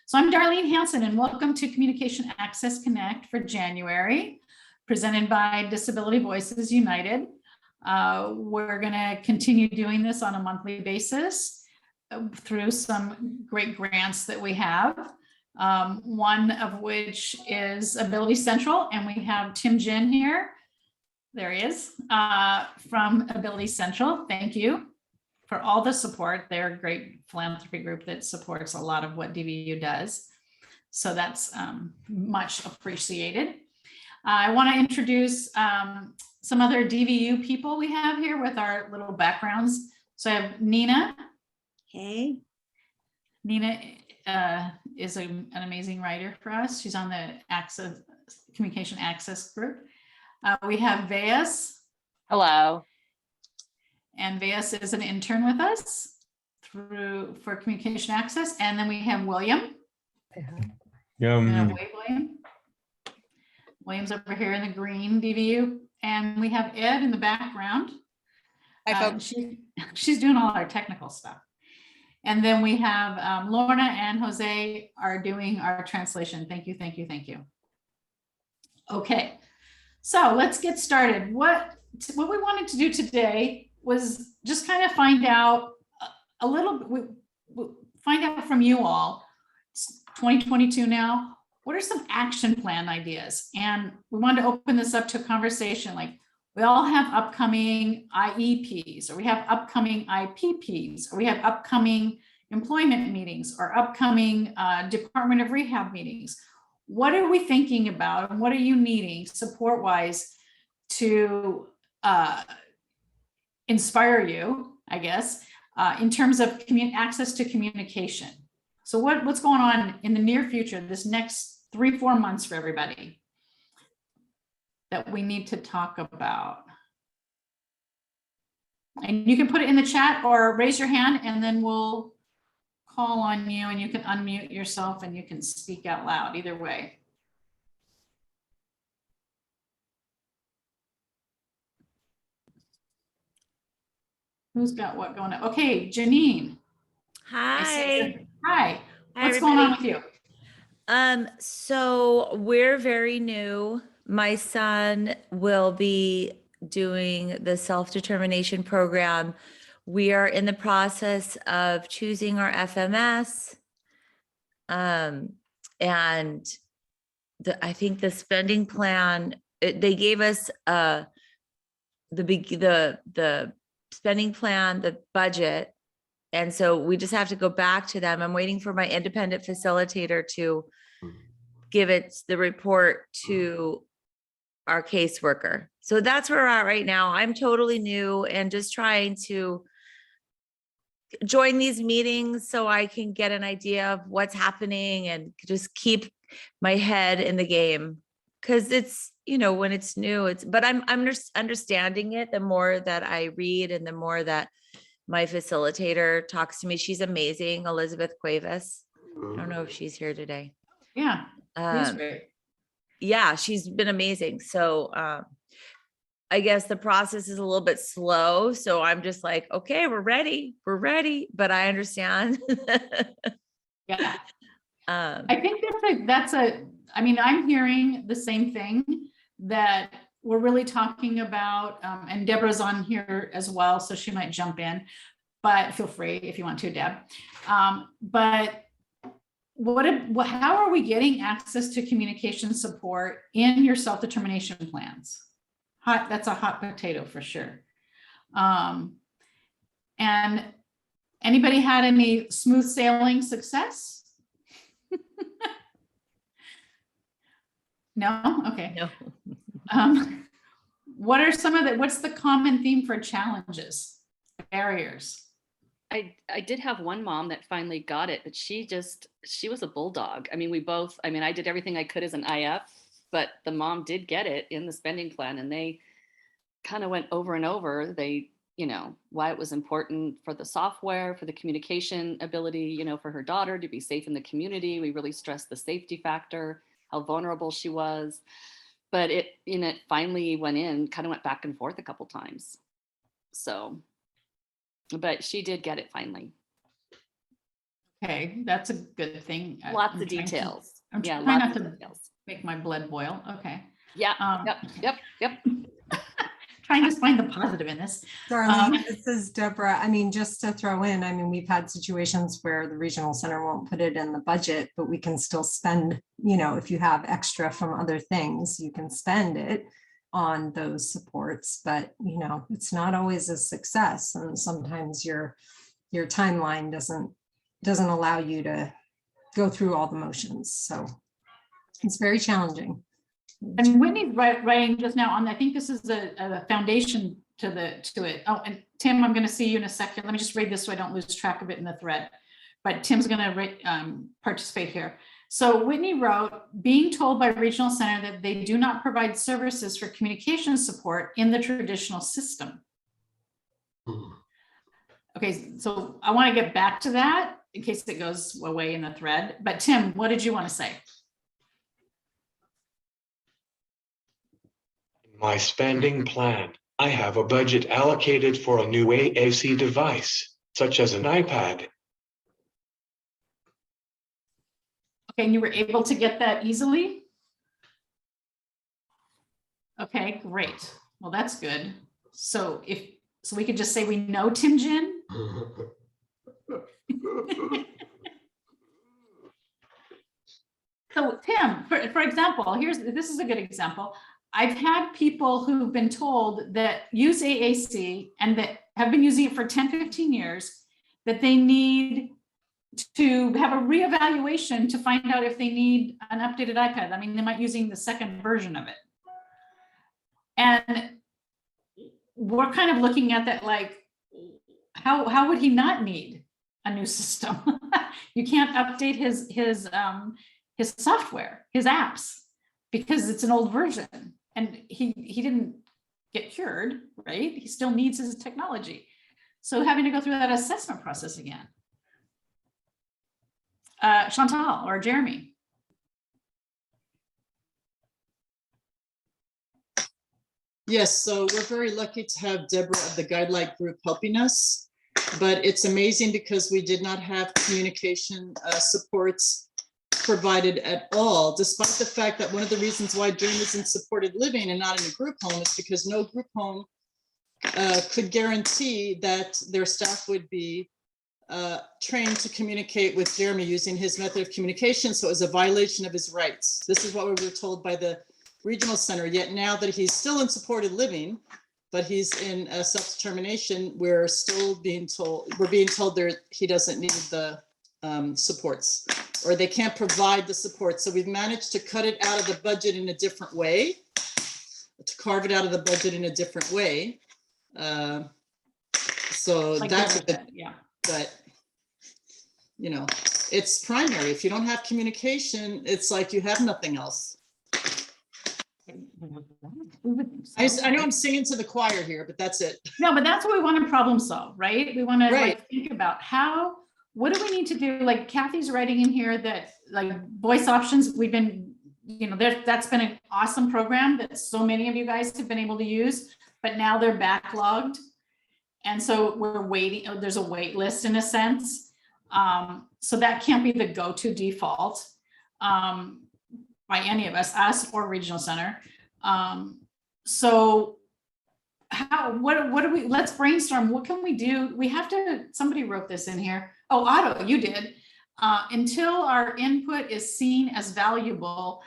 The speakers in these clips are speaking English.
So I'm Darlene Hansen, and welcome to Communication Access Connect for January, presented by Disability Voices United. We're going to continue doing this on a monthly basis through some great grants that we have. One of which is Ability Central, and we have Tim Jin here. There he is from Ability Central. Thank you for all the support. They're a great philanthropy group that supports a lot of what DVU does. So that's much appreciated. I want to introduce some other DVU people we have here with our little backgrounds. So I have Nina. Hey. Nina is an amazing writer for us. She's on the Communication Access group. We have Veas. Hello. And Veas is an intern with us for Communication Access. And then we have William. William. William's over here in the green DVU. And we have Ed in the background. She's doing all our technical stuff. And then we have Lorna and Jose are doing our translation. Thank you, thank you, thank you. Okay, so let's get started. What we wanted to do today was just kind of find out a little, find out from you all, it's 2022 now, what are some action plan ideas? And we wanted to open this up to a conversation, like we all have upcoming IEPs, or we have upcoming IPPs, or we have upcoming employment meetings, or upcoming Department of Rehab meetings. What are we thinking about, and what are you needing support-wise to inspire you, I guess, in terms of access to communication? So what's going on in the near future, this next 3-4 months for everybody that we need to talk about? And you can put it in the chat or raise your hand, and then we'll call on you and you can unmute yourself and you can speak out loud, either way. Who's got what going on? Okay, Janine. Hi. Hi. What's going on with you? So we're very new. My son will be doing the self-determination program. We are in the process of choosing our FMS. And I think the spending plan, they gave us the spending plan, the budget. And so we just have to go back to them. I'm waiting for my independent facilitator to give the report to our caseworker. So that's where we're at right now. I'm totally new and just trying to join these meetings so I can get an idea of what's happening and just keep my head in the game. Because it's, when it's new, but I'm understanding it the more that I read and the more that my facilitator talks to me. She's amazing, Elizabeth Cuevas. I don't know if she's here today. Yeah, great. Yeah, she's been amazing. So I guess the process is a little bit slow. So I'm just like, okay, we're ready, but I understand. Yeah. I think I'm hearing the same thing that we're really talking about, and Deborah's on here as well, so she might jump in, but feel free if you want to, Deb. But how are we getting access to communication support in your self-determination plans? That's a hot potato for sure. And anybody had any smooth sailing success? No? Okay. No. What are what's the common theme for challenges, barriers? I did have one mom that finally got it, but she was a bulldog. I mean, I did everything I could as an IF, but the mom did get it in the spending plan, and they kind of went over and over. Why it was important for the software, for the communication ability, for her daughter to be safe in the community. We really stressed the safety factor, how vulnerable she was. But it finally went back and forth a couple times. So, but she did get it finally. Okay, that's a good thing. Lots I'm of trying to- details. I'm Yeah, trying lots not of to details. make my blood boil. Okay. Yeah, Um, yep. Trying to find the positive in this. Darlene, this is Deborah. I mean, just to throw in, I mean, we've had situations where the regional center won't put it in the budget, but we can still spend, you know, if you have extra from other things, you can spend it on those supports, but you know, it's not always a success. And sometimes your timeline doesn't allow you to go through all the motions. So it's very challenging. And Whitney's writing just now on, I think this is a foundation to it. Oh, and Tim, I'm going to see you in a second. Let me just read this so I don't lose track of it in the thread. But Tim's going to participate here. So Whitney wrote, being told by regional center that they do not provide services for communication support in the traditional system. Okay, so I want to get back to that in case it goes away in the thread. But Tim, what did you want to say? My spending plan. I have a budget allocated for a new AAC device, such as an iPad. Okay, and you were able to get that easily? Okay, great. Well, that's good. So so we could just say we know Tim Jin? So Tim, for example, this is a good example. I've had people who've been told that use AAC and that have been using it for 10, 15 years, that they need to have a reevaluation to find out if they need an updated iPad. I mean, they might be using the second version of it. And we're kind of looking at that like, how would he not need a new system? You can't update his software, his apps, because it's an old version. And he didn't get cured, right? He still needs his technology. So having to go through that assessment process again. Chantal or Jeremy. Yes, so we're very lucky to have Deborah of the Guidelight Group helping us, but it's amazing because we did not have communication supports provided at all, despite the fact that one of the reasons why Dream is in supported living and not in a group home is because no group home could guarantee that their staff would be trained to communicate with Jeremy using his method of communication. So it was a violation of his rights. This is what we were told by the regional center. Yet now that he's still in supported living, but he's in self-determination, we're being told there he doesn't need the supports, or they can't provide the support. So we've managed to cut it out of the budget in a different way, to carve it out of the budget in a different way. So Like that's Deborah said, yeah. but you know, it's primary. If you don't have communication, it's like you have nothing else. I know I'm singing to the choir here, but that's it. No, but that's what we want to problem solve, right? We want to Right. like think about what do we need to do? Like Kathy's writing in here that like voice options, we've been, that's been an awesome program that so many of you guys have been able to use, but now they're backlogged. And so we're waiting, there's a wait list in a sense. So that can't be the go-to default by any of us or regional center. So what do we, let's brainstorm. What can we do? We have to, somebody wrote this in here. Oh, Otto, you did. Until our input is seen as valuable,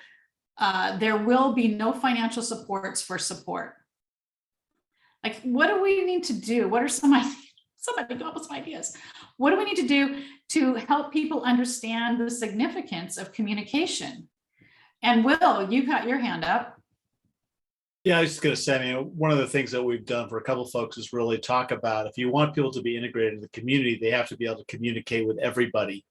there will be no financial supports for support. Like, what do we need to do? What are somebody come up with some ideas. What do we need to do to help people understand the significance of communication? And Will, you got your hand up. Yeah, I was just going to say, one of the things that we've done for a couple of folks is really talk about, if you want people to be integrated in the community, they have to be able to communicate with everybody,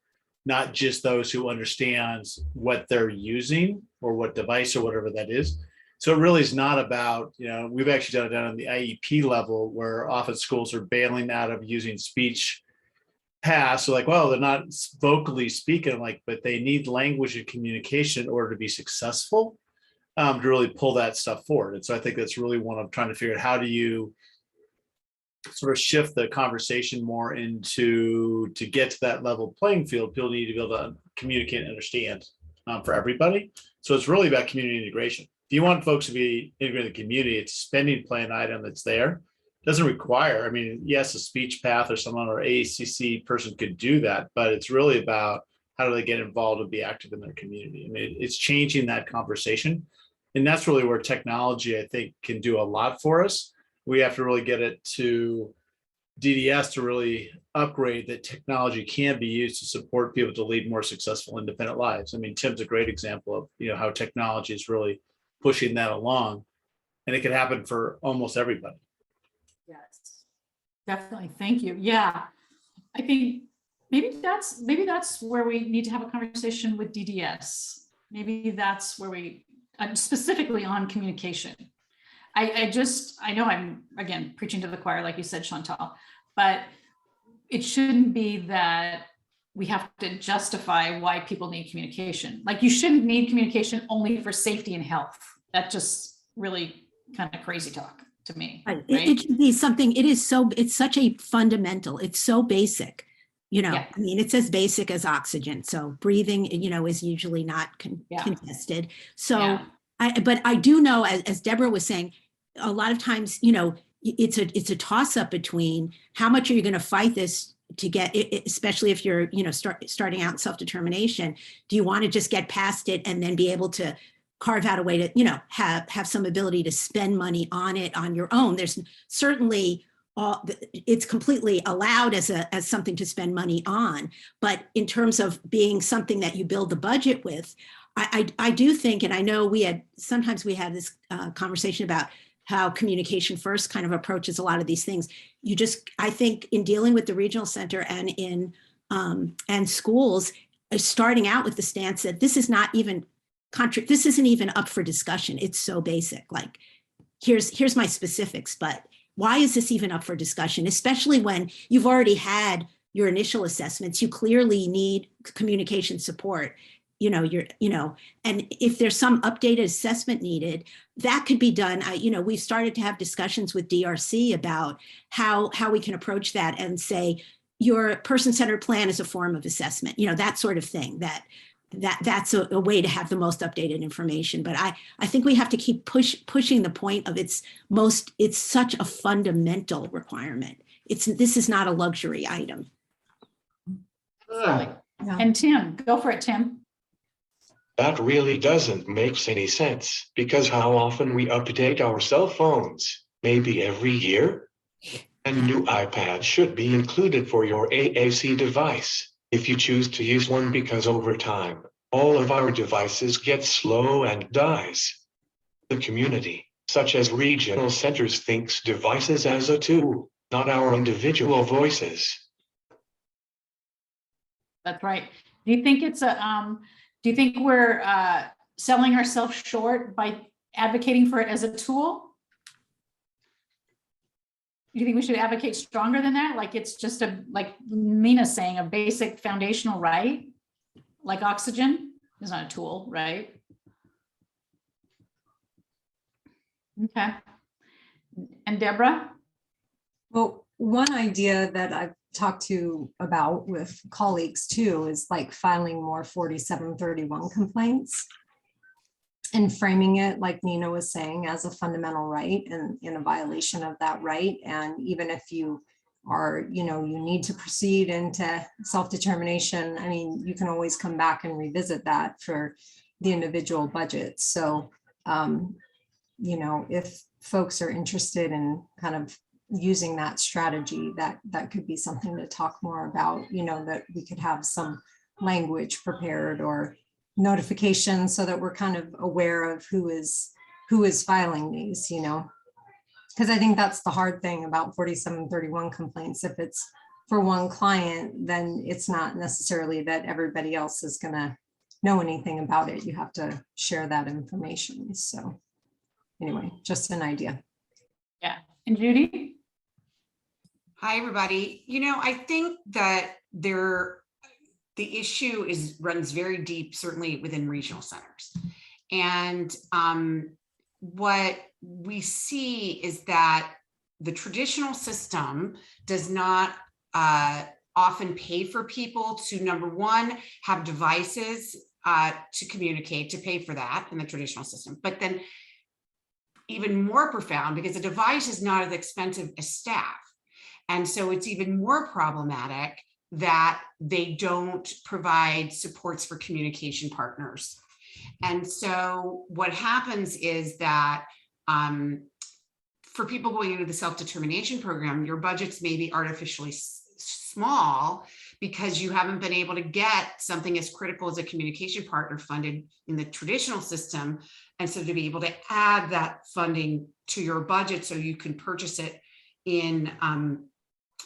not just those who understands what they're using or what device or whatever that is. So it really is not about, we've actually done it down on the IEP level where often schools are bailing out of using speech paths. So like, well, they're not vocally speaking, but they need language and communication in order to be successful. To really pull that stuff forward. And so I think that's really one of trying to figure out, how do you sort of shift the conversation more into, to get to that level playing field, people need to be able to communicate and understand for everybody. So it's really about community integration. If you want folks to be integrated in the community, it's a spending plan item that's there. Doesn't require, I mean, yes, a speech path or someone or AACC person could do that, but it's really about how do they get involved and be active in their community. I mean, it's changing that conversation. And that's really where technology, I think, can do a lot for us. We have to really get it to DDS to really upgrade that technology can be used to support people to lead more successful independent lives. I mean, Tim's a great example of, you know, how technology is really pushing that along, and it can happen for almost everybody. Yes, definitely. Thank you. Yeah, I think maybe that's where we need to have a conversation with DDS. Maybe that's where we specifically on communication. I know I'm again preaching to the choir, like you said, Chantal, but it shouldn't be that we have to justify why people need communication. Like, you shouldn't need communication only for safety and health. That just really kind of crazy talk to me. Right. Right? It should be something, it's such a fundamental, it's so basic, you know, Yeah. I mean, it's as basic as oxygen. So breathing, you know, is usually not Yeah. contested. So Yeah. but I do know, as Deborah was saying, a lot of times, you know, it's a toss up between how much are you going to fight this to get, especially if you're, you know, starting out in self-determination. Do you want to just get past it and then be able to carve out a way to, you know, have some ability to spend money on it on your own? There's certainly it's completely allowed as something to spend money on, but in terms of being something that you build the budget with, I do think, and I know sometimes we have this conversation about how communication first kind of approaches a lot of these things. I think in dealing with the regional center and in and schools, starting out with the stance that this is not even this isn't even up for discussion. It's so basic. Like, here's my specifics, but why is this even up for discussion? Especially when you've already had your initial assessments, you clearly need communication support. And if there's some updated assessment needed, that could be done. We've started to have discussions with DRC about how we can approach that and say, your person-centered plan is a form of assessment, that sort of thing, that's a way to have the most updated information. But I think we have to keep pushing the point of it's such a fundamental requirement. This is not a luxury item. Yeah. And Tim, go for it, Tim. That really doesn't make any sense, because how often we update our cell phones? Maybe every year? A new iPad should be included for your AAC device, if you choose to use one, because over time, all of our devices get slow and dies. The community, such as regional centers, thinks devices as a tool, not our individual voices. That's right. Do you think do you think we're selling ourselves short by advocating for it as a tool? Do you think we should advocate stronger than that? Like, it's just like Mina's saying, a basic foundational right, like oxygen is not a tool, right? Okay. And Deborah? Well, one idea that I've talked about with colleagues too is like filing more 4731 complaints and framing it, like Nina was saying, as a fundamental right and in a violation of that right. And even if you are, you need to proceed into self-determination, I mean, you can always come back and revisit that for the individual budgets. So, if folks are interested in kind of using that strategy, that could be something to talk more about, that we could have some language prepared or notifications so that we're kind of aware of who is filing these, because I think that's the hard thing about 4731 complaints. If it's for one client, then it's not necessarily that everybody else is going to know anything about it. You have to share that information. So anyway, just an idea. Yeah. And Judy? Hi, everybody. I think that the issue runs very deep, certainly within regional centers. And what we see is that the traditional system does not often pay for people to, number one, have devices to communicate, to pay for that in the traditional system. But then even more profound, because a device is not as expensive as staff. And so it's even more problematic that they don't provide supports for communication partners. And so what happens is that for people going into the self-determination program, your budgets may be artificially small because you haven't been able to get something as critical as a communication partner funded in the traditional system. And so to be able to add that funding to your budget so you can purchase it in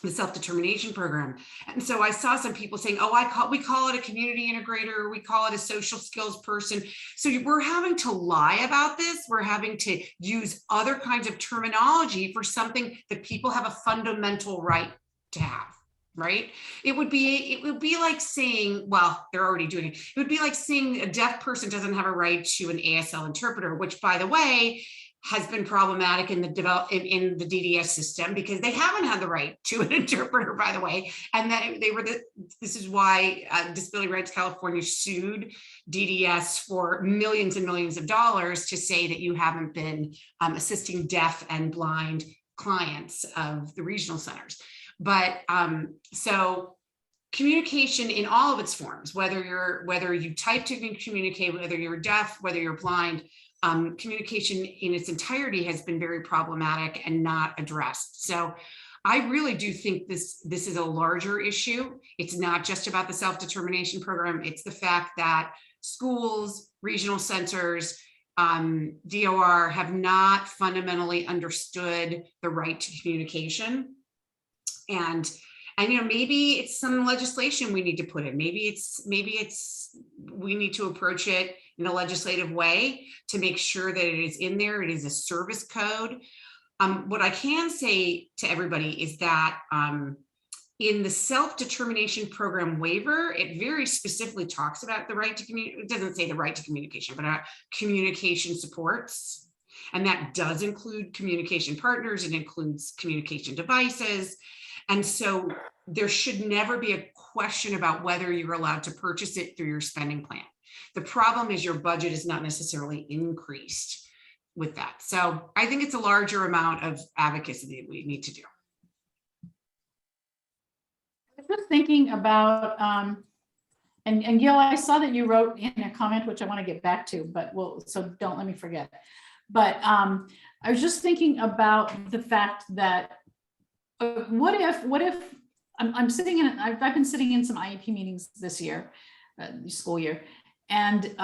the self-determination program. And so I saw some people saying, oh, we call it a community integrator, we call it a social skills person. So we're having to lie about this. We're having to use other kinds of terminology for something that people have a fundamental right to have, right? It would be like saying, well, they're already doing it. It would be like saying a deaf person doesn't have a right to an ASL interpreter, which, by the way, has been problematic in the DDS system because they haven't had the right to an interpreter, by the way. And that this is why Disability Rights California sued DDS for millions and millions of dollars to say that you haven't been assisting deaf and blind clients of the regional centers. But so communication in all of its forms, whether you type to communicate, whether you're deaf, whether you're blind, communication in its entirety has been very problematic and not addressed. So I really do think this is a larger issue. It's not just about the self-determination program. It's the fact that schools, regional centers, DOR have not fundamentally understood the right to communication. And maybe it's some legislation we need to put in. Maybe it's we need to approach it in a legislative way to make sure that it is in there. It is a service code. What I can say to everybody is that in the self-determination program waiver, it very specifically talks about the right to communicate. It doesn't say the right to communication, but communication supports. And that does include communication partners. It includes communication devices. And so there should never be a question about whether you're allowed to purchase it through your spending plan. The problem is your budget is not necessarily increased with that. So I think it's a larger amount of advocacy that we need to do. I was just thinking about, and Gil, I saw that you wrote in a comment, which I want to get back to, but so don't let me forget. But I was just thinking about the fact that what if I'm sitting in, I've been sitting in some IEP meetings this year, school year, and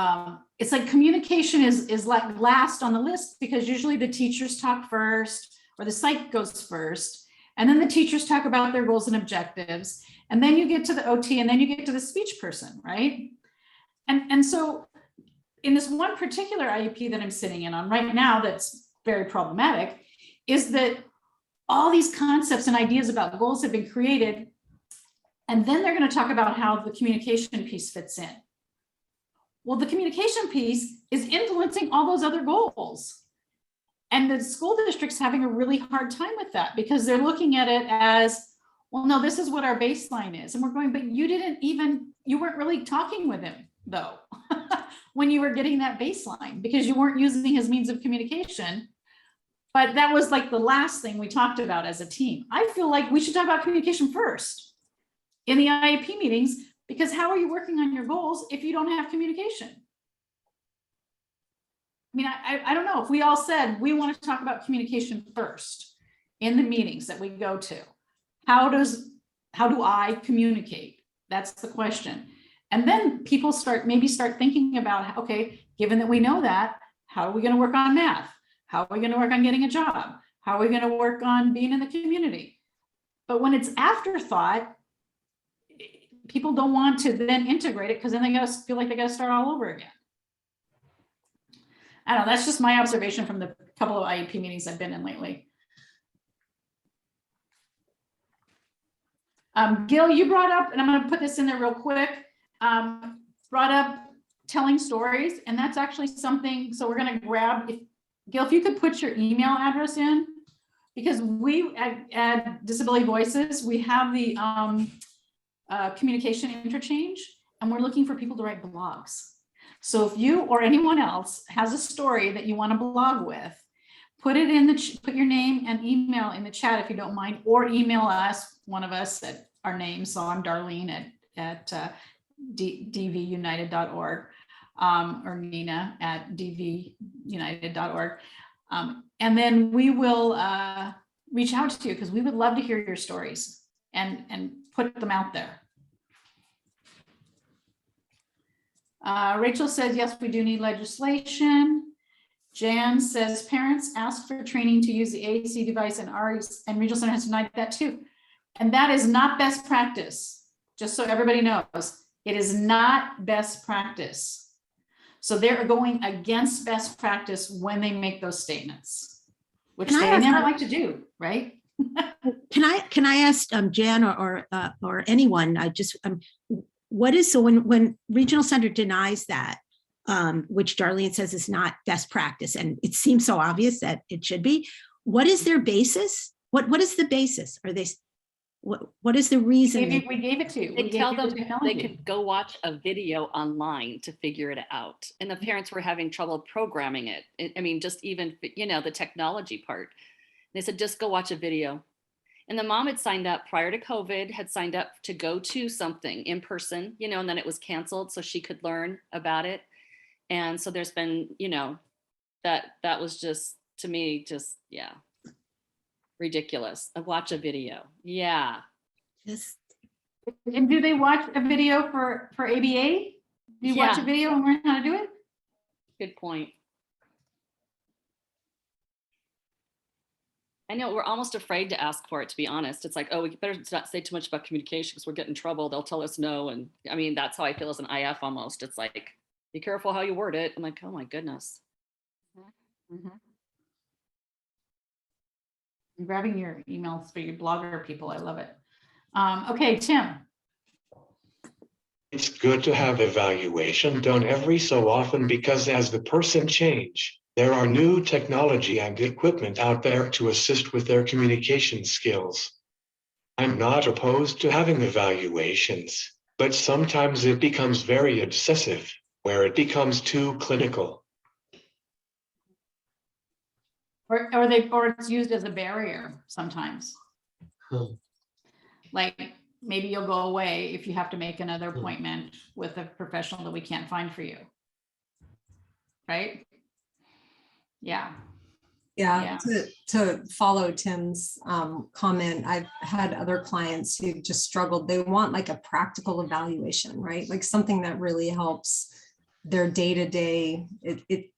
it's like communication is like last on the list because usually the teachers talk first or the psych goes first, and then the teachers talk about their goals and objectives, and then you get to the OT, and then you get to the speech person, right? And so in this one particular IEP that I'm sitting in on right now that's very problematic is that all these concepts and ideas about goals have been created, and then they're going to talk about how the communication piece fits in. Well, the communication piece is influencing all those other goals. And the school district's having a really hard time with that because they're looking at it as, well, no, this is what our baseline is. And we're going, but you weren't really talking with him though, when you were getting that baseline because you weren't using his means of communication. But that was like the last thing we talked about as a team. I feel like we should talk about communication first in the IEP meetings, because how are you working on your goals if you don't have communication? I mean, I don't know if we all said we want to talk about communication first in the meetings that we go to. How do I communicate? That's the question. And then people maybe start thinking about, okay, given that we know that, how are we going to work on math? How are we going to work on getting a job? How are we going to work on being in the community? But when it's afterthought, people don't want to then integrate it because then they got to feel like they got to start all over again. I don't know, that's just my observation from the couple of IEP meetings I've been in lately. Gil, you brought up, and I'm going to put this in there real quick, brought up telling stories, and that's actually something, so we're going to grab, Gil, if you could put your email address in, because we at Disability Voices, we have the communication interchange, and we're looking for people to write blogs. So if you or anyone else has a story that you want to blog with, put it in put your name and email in the chat if you don't mind, or email us, one of us, at our name. So I'm Darlene at dvunited.org, or Nina at dvunited.org. And then we will reach out to you, because we would love to hear your stories and put them out there. Rachel says, yes, we do need legislation. Jan says, parents ask for training to use the AAC device, and Regional Center has denied that too. And that is not best practice. Just so everybody knows, it is not best practice. So they're going against best practice when they make those statements, which they never like to do, right? Can I ask Jan or anyone? What is, so when Regional Center denies that, which Darlene says is not best practice, and it seems so obvious that it should be, what is their basis? What is the basis? Are they, what is the reason? We gave it to you. They tell them they could go watch a video online to figure it out. And the parents were having trouble programming it. I mean, just even, the technology part. They said, just go watch a video. And the mom had signed up prior to COVID, had signed up to go to something in person, and then it was canceled so she could learn about it. And so there's been, that was just, to me, yeah, ridiculous. Watch a video. Yeah. And do they watch a video for ABA? Do you watch a video and learn how to do it? Good point. I know we're almost afraid to ask for it, to be honest. It's like, oh, we better not say too much about communication because we're getting in trouble. They'll tell us no. And I mean, that's how I feel as an IF almost. It's like, be careful how you word it. I'm like, oh my goodness. Mm-hmm. I'm grabbing your emails for your blogger people. I love it. Okay, Tim. It's good to have evaluation done every so often, because as the person change, there are new technology and equipment out there to assist with their communication skills. I'm not opposed to having evaluations, but sometimes it becomes very obsessive, where it becomes too clinical. Or it's used as a barrier sometimes. Like maybe you'll go away if you have to make another appointment with a professional that we can't find for you. Right? Yeah. Yeah. To follow Tim's comment, I've had other clients who just struggled. They want like a practical evaluation, right? Like something that really helps their day-to-day.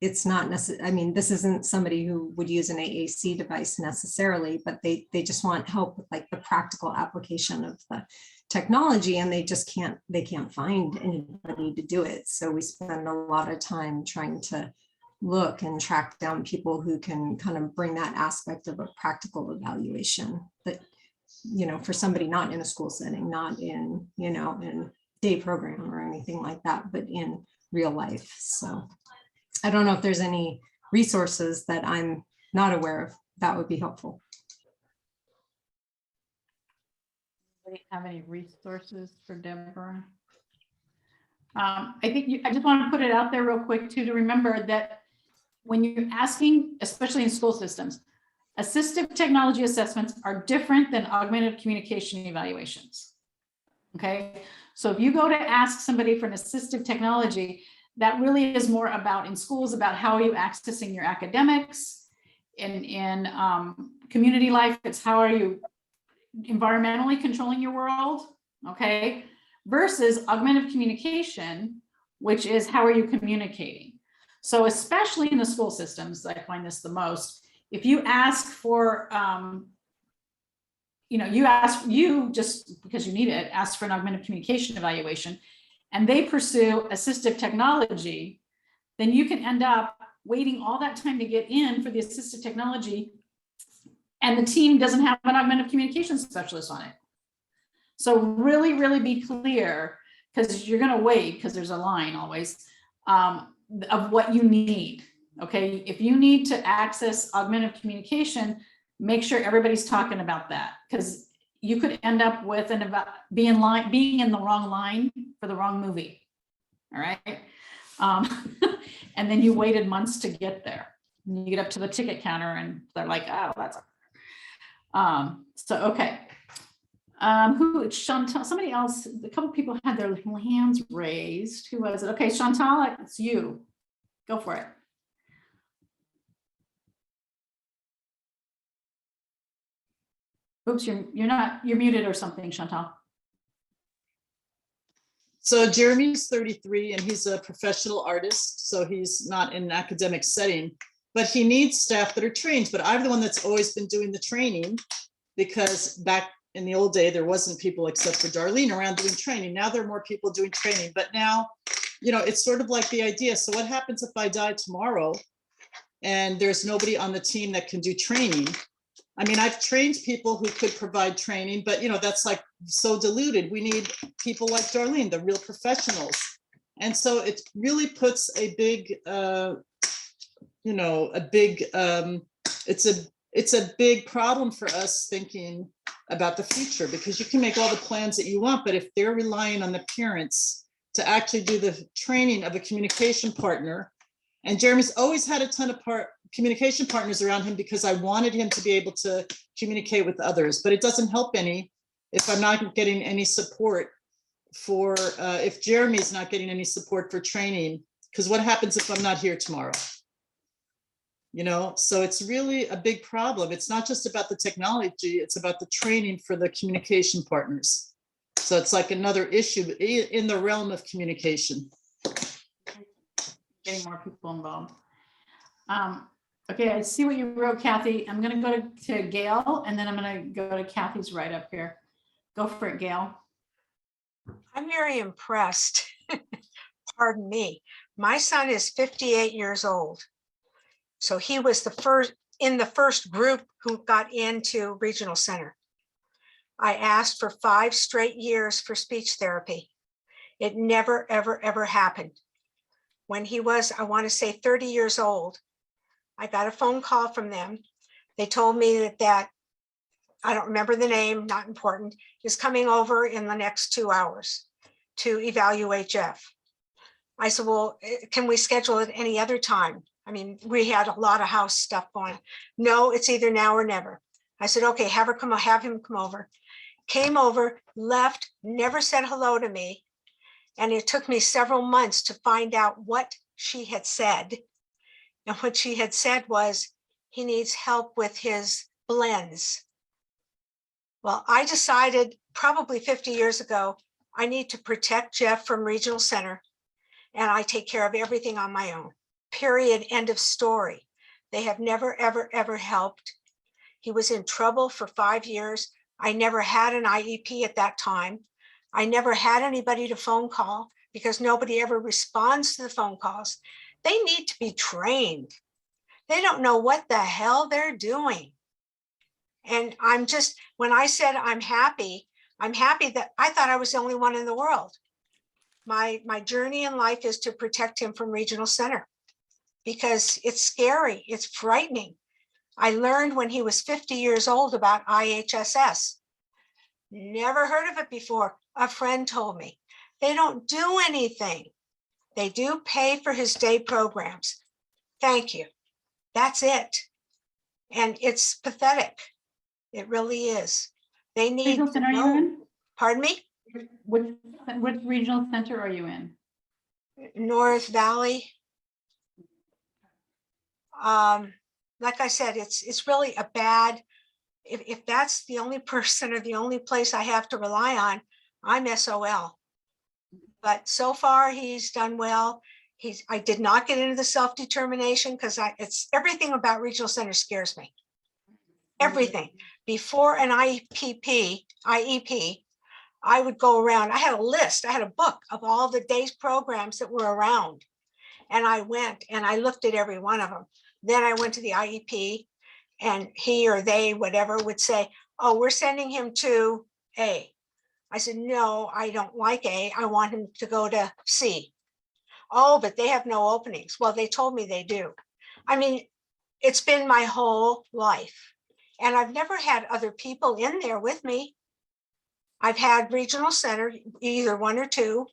It's not necessarily, I mean, this isn't somebody who would use an AAC device necessarily, but they just want help with like the practical application of the technology, and they can't find anybody to do it. So we spend a lot of time trying to look and track down people who can kind of bring that aspect of a practical evaluation, that, for somebody not in a school setting, not in, in day program or anything like that, but in real life. So I don't know if there's any resources that I'm not aware of that would be helpful. Do you have any resources for Deborah? I just want to put it out there real quick too, to remember that when you're asking, especially in school systems, assistive technology assessments are different than augmented communication evaluations. Okay, so if you go to ask somebody for an assistive technology, that really is more about in schools, about how are you accessing your academics, in community life, it's how are you environmentally controlling your world, okay, versus augmented communication, which is how are you communicating. So especially in the school systems, I find this the most, if you ask for, you just because you need it, ask for an augmented communication evaluation, and they pursue assistive technology, then you can end up waiting all that time to get in for the assistive technology, and the team doesn't have an augmented communication specialist on it. So really, really be clear, because you're going to wait, because there's a line always, of what you need. Okay, if you need to access augmented communication, make sure everybody's talking about that, because you could end up with being in the wrong line for the wrong movie. All right. And then you waited months to get there. And you get up to the ticket counter and they're like, oh, that's so okay. Chantal, somebody else, a couple people had their hands raised. Who was it? Okay, Chantal, it's you. Go for it. Oops, you're muted or something, Chantal. So Jeremy's 33 and he's a professional artist, so he's not in an academic setting, but he needs staff that are trained. But I'm the one that's always been doing the training, because back in the old day, there wasn't people except for Darlene around doing training. Now there are more people doing training, but now, it's sort of like the idea. So what happens if I die tomorrow and there's nobody on the team that can do training? I mean, I've trained people who could provide training, but that's like so diluted. We need people like Darlene, the real professionals. And so it really puts a big, it's a big problem for us thinking about the future, because you can make all the plans that you want, but if they're relying on the parents to actually do the training of a communication partner, and Jeremy's always had a ton of communication partners around him because I wanted him to be able to communicate with others, but it doesn't help any if I'm not getting any support for, if Jeremy's not getting any support for training, because what happens if I'm not here tomorrow? So it's really a big problem. It's not just about the technology, it's about the training for the communication partners. So it's like another issue in the realm of communication. Getting more people involved. Okay, I see what you wrote, Kathy. I'm going to go to Gail, and then I'm going to go to Kathy's right up here. Go for it, Gail. I'm very impressed. Pardon me. My son is 58 years old. So he was in the first group who got into Regional Center. I asked for 5 straight years for speech therapy. It never, ever, ever happened. When he was, I want to say 30 years old, I got a phone call from them. They told me that I don't remember the name, not important, is coming over in the next 2 hours to evaluate Jeff. I said, well, can we schedule it any other time? I mean, we had a lot of house stuff going. No, it's either now or never. I said, okay, have him come over. Came over, left, never said hello to me. And it took me several months to find out what she had said. And what she had said was, he needs help with his blends. Well, I decided probably 50 years ago, I need to protect Jeff from Regional Center, and I take care of everything on my own. Period. End of story. They have never, ever, ever helped. He was in trouble for 5 years. I never had an IEP at that time. I never had anybody to phone call because nobody ever responds to the phone calls. They need to be trained. They don't know what the hell they're doing. And I'm just, when I said I'm happy that I thought I was the only one in the world. My journey in life is to protect him from Regional Center because it's scary. It's frightening. I learned when he was 50 years old about IHSS. Never heard of it before. A friend told me. They don't do anything. They do pay for his day programs. Thank you. That's it. And it's pathetic. It really is. They need Regional to Center are you know. in? Pardon me? Which regional center are you in? North Valley. Like I said, it's really a bad, if that's the only person or the only place I have to rely on, I'm SOL. But so far he's done well. I did not get into the self-determination because it's everything about Regional Center scares me. Everything. Before an IEP, I would go around. I had a list. I had a book of all the day's programs that were around. And I went and I looked at every one of them. Then I went to the IEP and he or they, whatever, would say, oh, we're sending him to A. I said, no, I don't like A. I want him to go to C. Oh, but they have no openings. Well, they told me they do. I mean, it's been my whole life. And I've never had other people in there with me. I've had regional center, either one or two,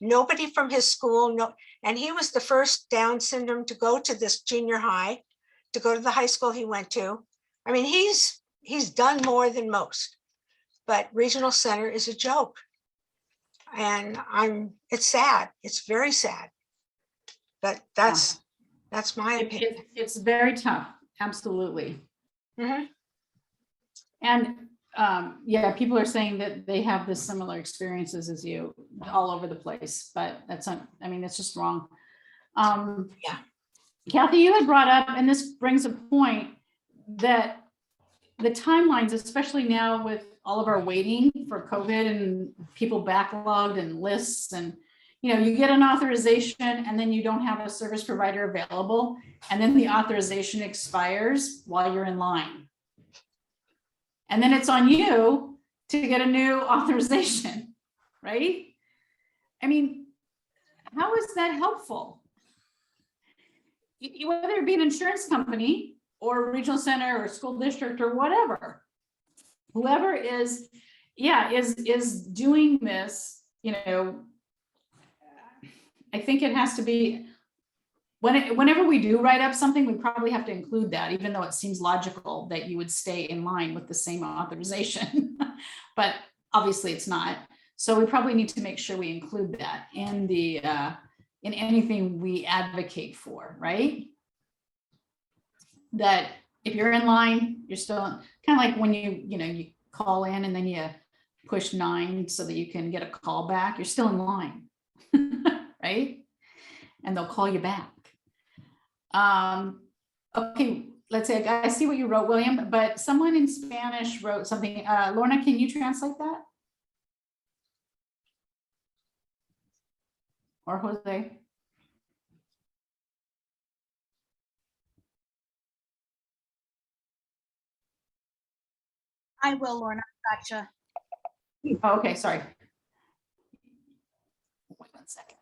nobody from his school, no, and he was the first Down syndrome to go to this junior high, to go to the high school he went to. I mean, he's done more than most, but regional center is a joke. And it's sad. It's very sad. But that's my opinion. It's very tough. Absolutely. Mhm. And yeah, people are saying that they have the similar experiences as you all over the place, but that's not, I mean, it's just wrong. Yeah. Kathy, you had brought up, and this brings a point, that the timelines, especially now with all of our waiting for COVID and people backlogged and lists, and you get an authorization and then you don't have a service provider available, and then the authorization expires while you're in line. And then it's on you to get a new authorization, right? I mean, how is that helpful? Whether it be an insurance company or a regional center or school district or whatever, whoever is doing this, I think it has to be, whenever we do write up something, we probably have to include that, even though it seems logical that you would stay in line with the same authorization, but obviously it's not. So we probably need to make sure we include that in the in anything we advocate for, right? That if you're in line, you're still kind of like when you call in and then you push 9 so that you can get a call back, you're still in line, right? And they'll call you back. Okay, let's say, I see what you wrote, William, but someone in Spanish wrote something. Lorna, can you translate that? Or Jose? I will, Lorna. Gotcha. Oh, okay, sorry. Wait 1 second.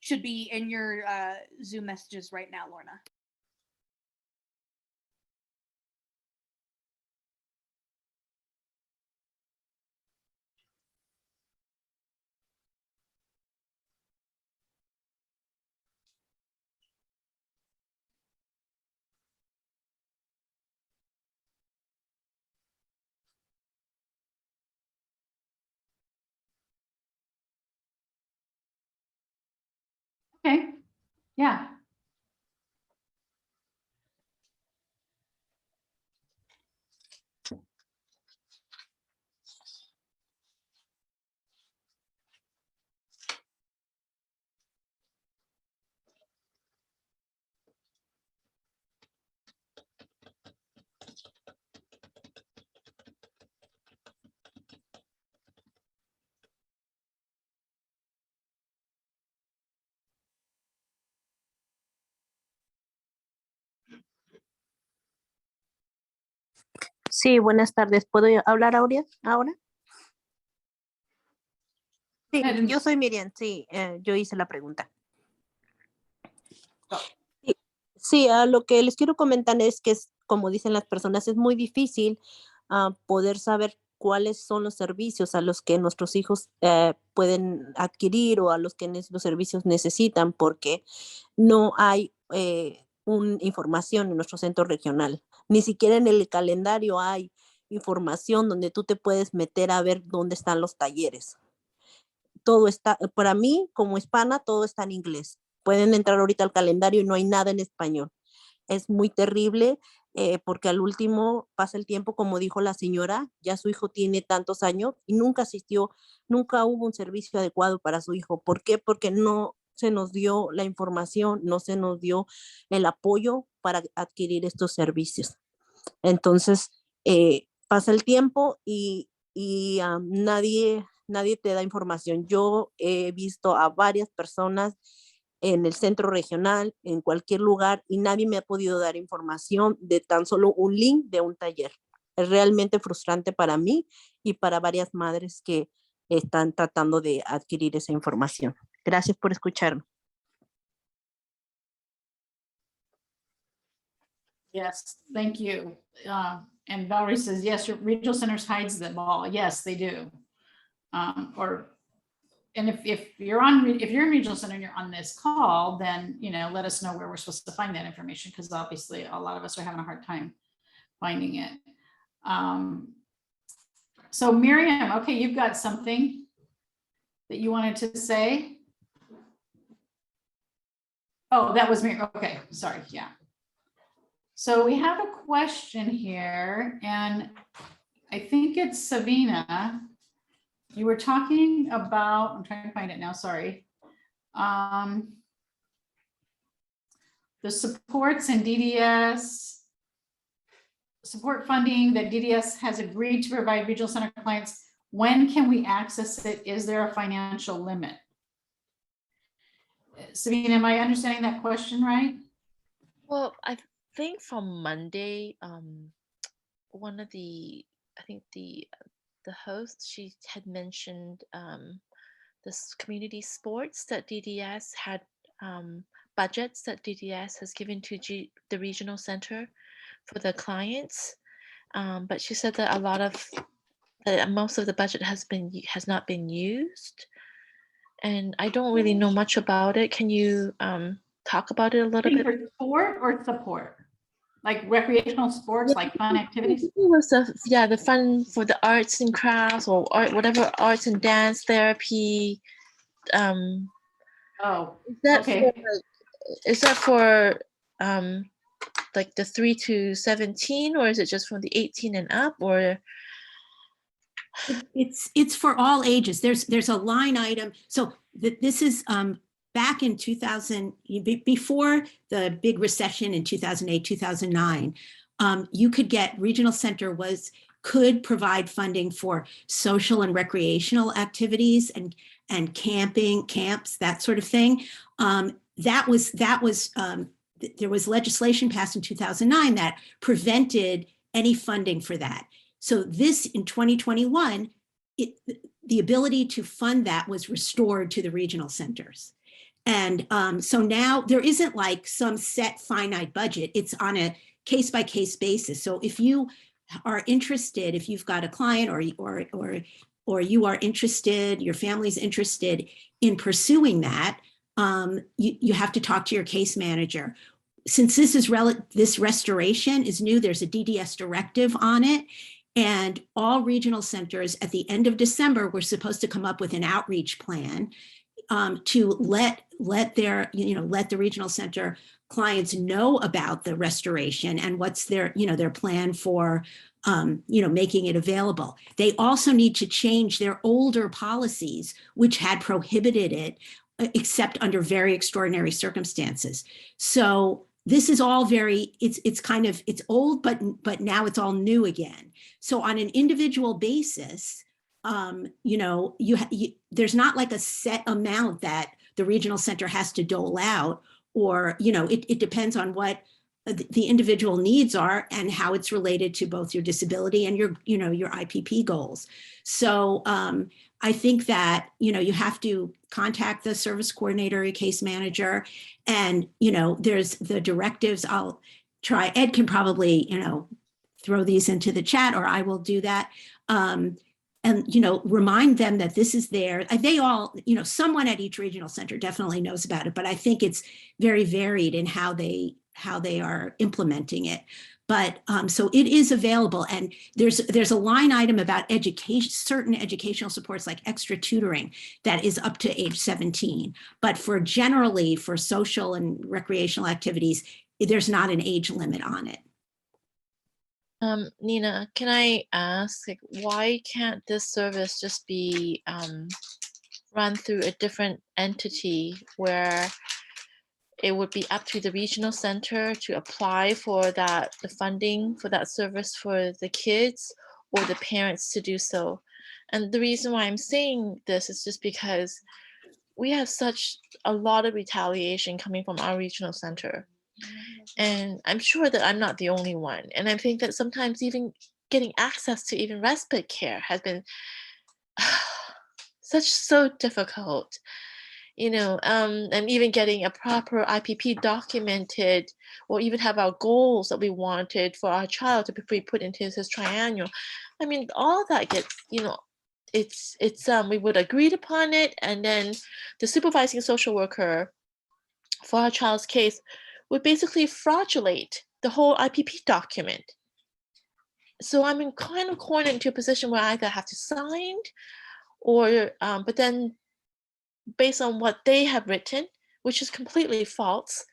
Should be in your Zoom messages right now, Lorna. Okay, yeah. Sí, buenas tardes. ¿Puedo hablar ahora? Sí, yo soy Miriam, sí, yo hice la pregunta. Sí, lo que les quiero comentar es que, como dicen las personas, es muy difícil poder saber cuáles son los servicios a los que nuestros hijos pueden adquirir o a los que los servicios necesitan, porque no hay información en nuestro centro regional. Ni siquiera en el calendario hay información donde tú te puedes meter a ver dónde están los talleres. Todo está, para mí como hispana, todo está en inglés. Pueden entrar ahorita al calendario y no hay nada en español. Es muy terrible porque al último pasa el tiempo, como dijo la señora, ya su hijo tiene tantos años y nunca hubo un servicio adecuado para su hijo. ¿Por qué? Porque no se nos dio la información, no se nos dio el apoyo para adquirir estos servicios. Entonces, pasa el tiempo y nadie te da información. Yo he visto a varias personas en el centro regional, en cualquier lugar, y nadie me ha podido dar información de tan solo un link de un taller. Es realmente frustrante para mí y para varias madres que están tratando de adquirir esa información. Gracias por escucharme. Yes, thank you. And Valerie says, yes, your regional centers hides the ball. Yes, they do. And if you're in regional center and you're on this call, then, let us know where we're supposed to find that information, because obviously a lot of us are having a hard time finding it. So Miriam, okay, you've got something that you wanted to say? Oh, that was Miriam. Okay, sorry. Yeah. So we have a question here, and I think it's Savina. You were talking about, I'm trying to find it now, sorry. The supports and DDS, support funding that DDS has agreed to provide regional center clients. When can we access it? Is there a financial limit? Sabine, am I understanding that question right? Well, I think from Monday, one of I think the host, she had mentioned this community sports that DDS had, budgets that DDS has given to the regional center for the clients. But she said that most of the budget has not been used. And I don't really know much about it. Can you talk about it a little bit? For sport or support? Like recreational sports, like fun activities? It was the fun for the arts and crafts, or whatever, arts and dance therapy. Oh, okay. Is that for like the 3 to 17, or is it just from the 18 and up, or? It's for all ages. There's a line item. So this is back in 2000, before the big recession in 2008, 2009, you could get, regional center could provide funding for social and recreational activities and camping, camps, that sort of thing. There was legislation passed in 2009 that prevented any funding for that. So this, in 2021, the ability to fund that was restored to the regional centers. And so now there isn't like some set finite budget. It's on a case-by-case basis. So if you are interested, if you've got a client or you are interested, your family's interested in pursuing that, you have to talk to your case manager. Since this restoration is new, there's a DDS directive on it. And all regional centers at the end of December were supposed to come up with an outreach plan to let the regional center clients know about the restoration and what's their plan for making it available. They also need to change their older policies, which had prohibited it, except under very extraordinary circumstances. So this is all it's old, but now it's all new again. So on an individual basis, there's not like a set amount that the regional center has to dole out, or, it depends on what the individual needs are and how it's related to both your disability and your IPP goals. So I think that, you have to contact the service coordinator, your case manager, and, there's the directives. I'll try, Ed can probably, throw these into the chat, or I will do that. And, remind them that this is there. They all, someone at each regional center definitely knows about it, but I think it's very varied in how they are implementing it. But so it is available, and there's a line item about education, certain educational supports like extra tutoring that is up to age 17. But for social and recreational activities, there's not an age limit on it. Nina, can I ask, why can't this service just be run through a different entity where it would be up to the regional center to apply for the funding for that service for the kids, or the parents to do so? And the reason why I'm saying this is just because we have a lot of retaliation coming from our regional center. And I'm sure that I'm not the only one. And I think that sometimes even getting access to even respite care has been so difficult. and even getting a proper IPP documented, or even have our goals that we wanted for our child to be put into his triennial. I mean, all that gets, it's we would agreed upon it, and then the supervising social worker for our child's case would basically fraudulate the whole IPP document. So I'm in kind of cornered into a position where I either have to sign, or but then based on what they have written, which is completely false,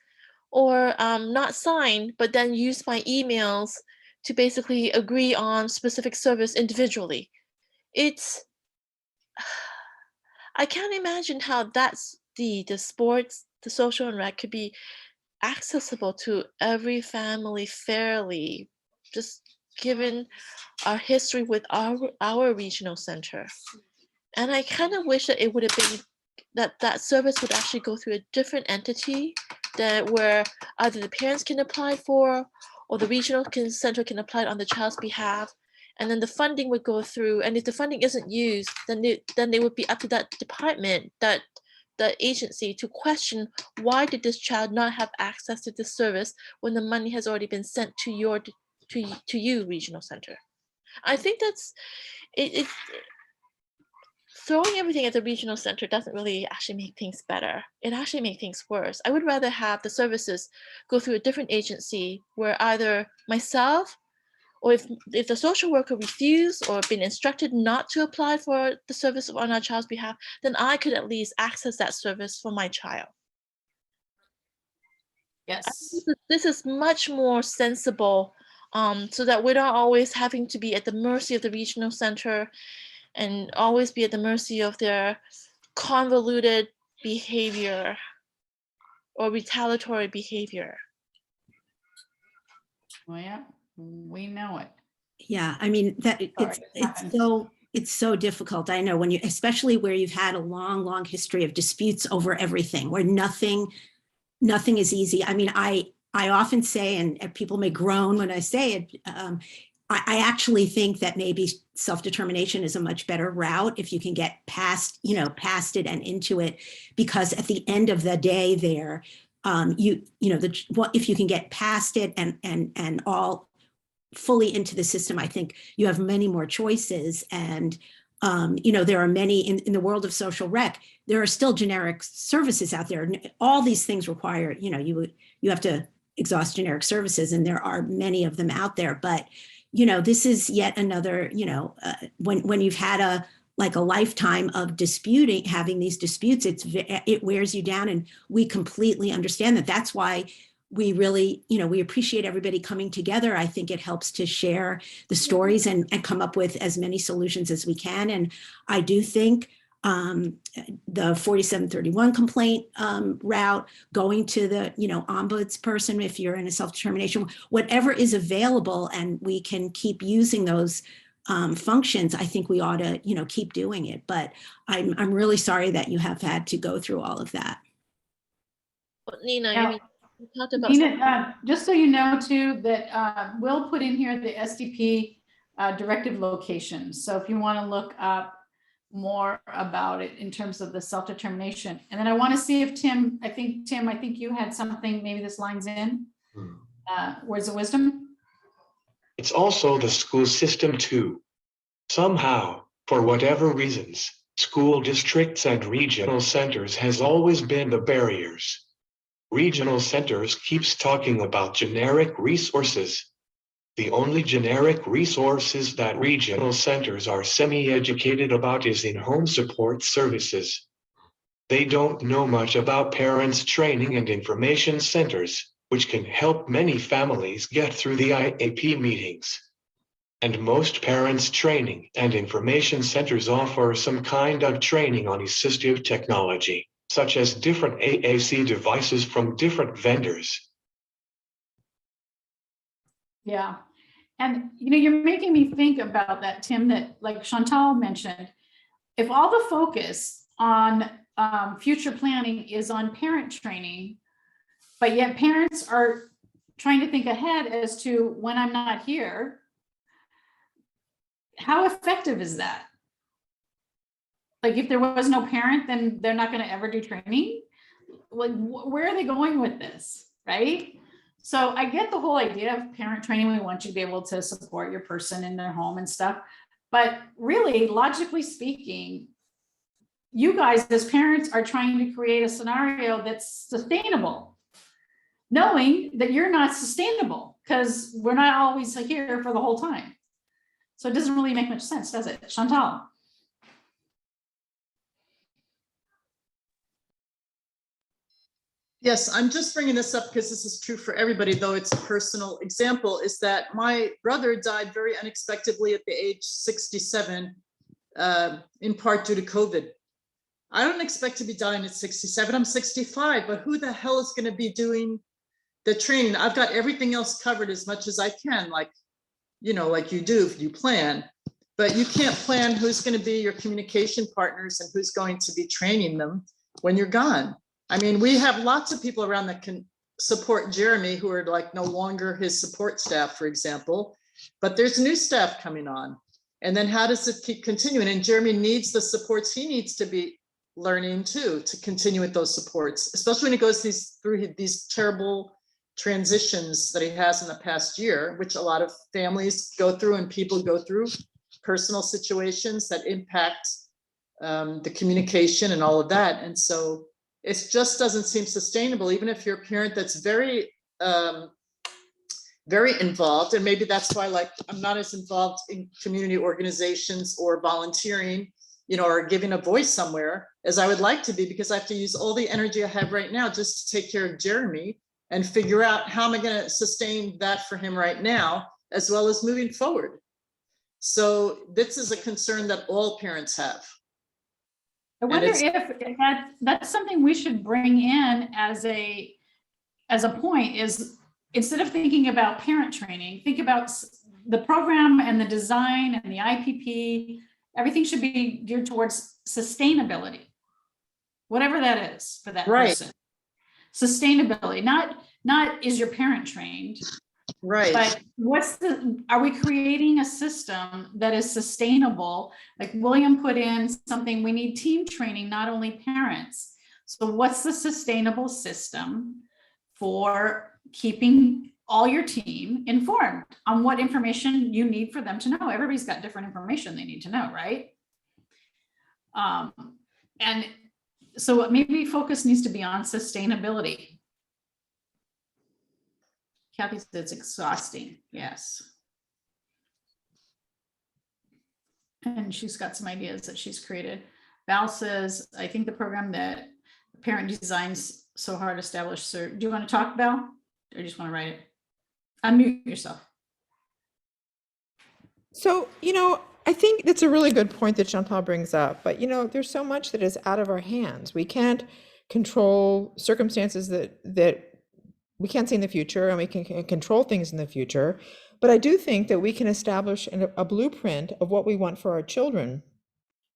or not sign, but then use my emails to basically agree on specific service individually. I can't imagine how that's the sports, the social and rec could be accessible to every family fairly, just given our history with our regional center. And I kind of wish that it would have been that service would actually go through a different entity, that where either the parents can apply for, or the regional center can apply on the child's behalf, and then the funding would go through. And if the funding isn't used, then they would be up to that department, that agency, to question, why did this child not have access to this service when the money has already been sent to you regional center. I think that's it. Throwing everything at the regional center doesn't really actually make things better. It actually makes things worse. I would rather have the services go through a different agency, where either myself, or if the social worker refused or been instructed not to apply for the service on our child's behalf, then I could at least access that service for my child. Yes. This is much more sensible, so that we're not always having to be at the mercy of the regional center and always be at the mercy of their convoluted behavior or retaliatory behavior. Well, yeah, we know it. Yeah, I mean, that it's so difficult. I know, when you, especially where you've had a long history of disputes over everything, where nothing is easy. I mean, I often say, and people may groan when I say it, I actually think that maybe self-determination is a much better route if you can get past it and into it, because at the end of the day there, if you can get past it and all fully into the system, I think you have many more choices. And there are many in the world of social rec, there are still generic services out there. All these things require, you have to exhaust generic services, and there are many of them out there. But this is yet another, when you've had a lifetime of having these disputes, it wears you down. And we completely understand that. That's why we really, we appreciate everybody coming together. I think it helps to share the stories and come up with as many solutions as we can. And I do think the 4731 complaint route, going to the, ombuds person, if you're in a self-determination, whatever is available, and we can keep using those functions, I think we ought to, keep doing it. But I'm really sorry that you have had to go through all of that. Well, Nina, Now, you talked about Nina, just so you know too, that we'll put in here the SDP directive locations. So if you want to look up more about it in terms of the self-determination. And then I want to see if Tim, I think you had something, maybe this lines in. Words of wisdom. It's also the school system too. Somehow, for whatever reasons, school districts and regional centers has always been the barriers. Regional centers keeps talking about generic resources. The only generic resources that regional centers are semi-educated about is in-home support services. They don't know much about parents' training and information centers, which can help many families get through the IAP meetings. And most parents' training and information centers offer some kind of training on assistive technology, such as different AAC devices from different vendors. Yeah. And, you're making me think about that, Tim, that like Chantal mentioned, if all the focus on future planning is on parent training, but yet parents are trying to think ahead as to when I'm not here, how effective is that? Like if there was no parent, then they're not going to ever do training. Like where are they going with this, right? So I get the whole idea of parent training. We want you to be able to support your person in their home and stuff. But really, logically speaking, you guys as parents are trying to create a scenario that's sustainable, knowing that you're not sustainable because we're not always here for the whole time. So it doesn't really make much sense, does it? Chantal? Yes, I'm just bringing this up because this is true for everybody, though it's a personal example, is that my brother died very unexpectedly at the age 67, in part due to COVID. I don't expect to be dying at 67. I'm 65, but who the hell is going to be doing the training? I've got everything else covered as much as I can, like, you know, like you do if you plan, but you can't plan who's going to be your communication partners and who's going to be training them when you're gone. I mean, we have lots of people around that can support Jeremy who are like no longer his support staff, for example, but there's new staff coming on. And then how does it keep continuing? And Jeremy needs the supports he needs to be learning too, to continue with those supports, especially when he goes through these terrible transitions that he has in the past year, which a lot of families go through and people go through, personal situations that impact the communication and all of that. And so it just doesn't seem sustainable, even if you're a parent that's very, very involved. And maybe that's why, like, I'm not as involved in community organizations or volunteering, you know, or giving a voice somewhere as I would like to be, because I have to use all the energy I have right now just to take care of Jeremy and figure out how am I going to sustain that for him right now, as well as moving forward. So this is a concern that all parents have. I wonder if that's something we should bring in as a point, is instead of thinking about parent training, think about the program and the design and the IPP. Everything should be geared towards sustainability, whatever that is for that person. Sustainability, not is your parent trained, right? But are we creating a system that is sustainable? Like William put in something, we need team training, not only parents. So what's the sustainable system for keeping all your team informed on what information you need for them to know? Everybody's got different information they need to know, right? And so maybe focus needs to be on sustainability. Kathy says it's exhausting. Yes. And she's got some ideas that she's created. Val says, I think the program that parent designs so hard established. So do you want to talk, Val? Or just want to write it? Unmute yourself. So, I think that's a really good point that Chantal brings up, but there's so much that is out of our hands. We can't control circumstances that we can't see in the future, and we can control things in the future. But I do think that we can establish a blueprint of what we want for our children.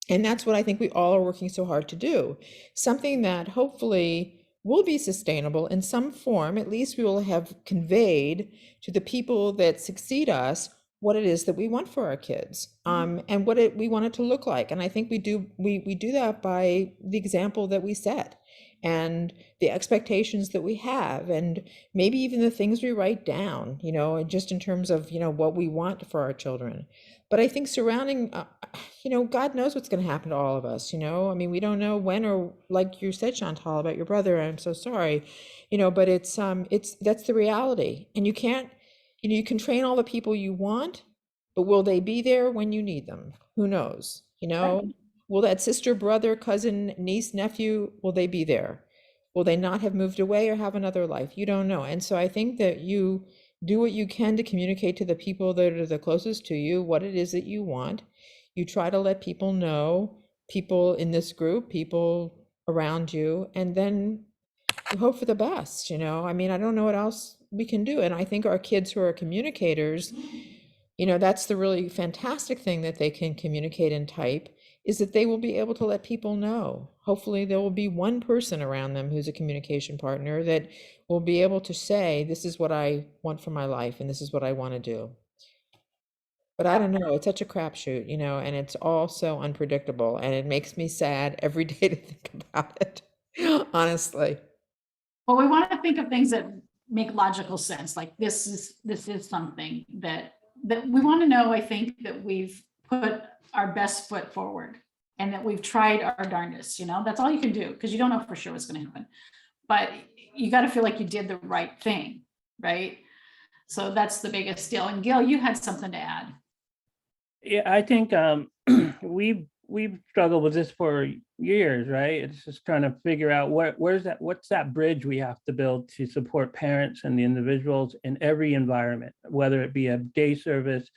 And that's what I think we all are working so hard to do. Something that hopefully will be sustainable in some form. At least we will have conveyed to the people that succeed us what it is that we want for our kids, and what we want it to look like. And I think we do that by the example that we set and the expectations that we have, and maybe even the things we write down, just in terms of, what we want for our children. But I think surrounding, God knows what's going to happen to all of us, I mean, we don't know when, or like you said, Chantal, about your brother, I'm so sorry, but it's that's the reality. And you can't, you can train all the people you want, but will they be there when you need them? Who knows? Right. Will that sister, brother, cousin, niece, nephew, will they be there? Will they not have moved away or have another life? You don't know. And so I think that you do what you can to communicate to the people that are the closest to you what it is that you want. You try to let people know, people in this group, people around you, and then you hope for the best. I mean, I don't know what else we can do. And I think our kids who are communicators, that's the really fantastic thing that they can communicate and type, is that they will be able to let people know. Hopefully there will be one person around them who's a communication partner that will be able to say, this is what I want for my life and this is what I want to do. But I don't know, it's such a crapshoot, and it's all so unpredictable, and it makes me sad every day to think about it, honestly. Well, we want to think of things that make logical sense, like this is something that we want to know. I think that we've put our best foot forward and that we've tried our darndest, that's all you can do, because you don't know for sure what's going to happen. But you got to feel like you did the right thing, right? So that's the biggest deal. And Gil, you had something to add. Yeah, I think we've struggled with this for years, right? It's just trying to figure out what's that bridge we have to build to support parents and the individuals in every environment, whether it be a day service,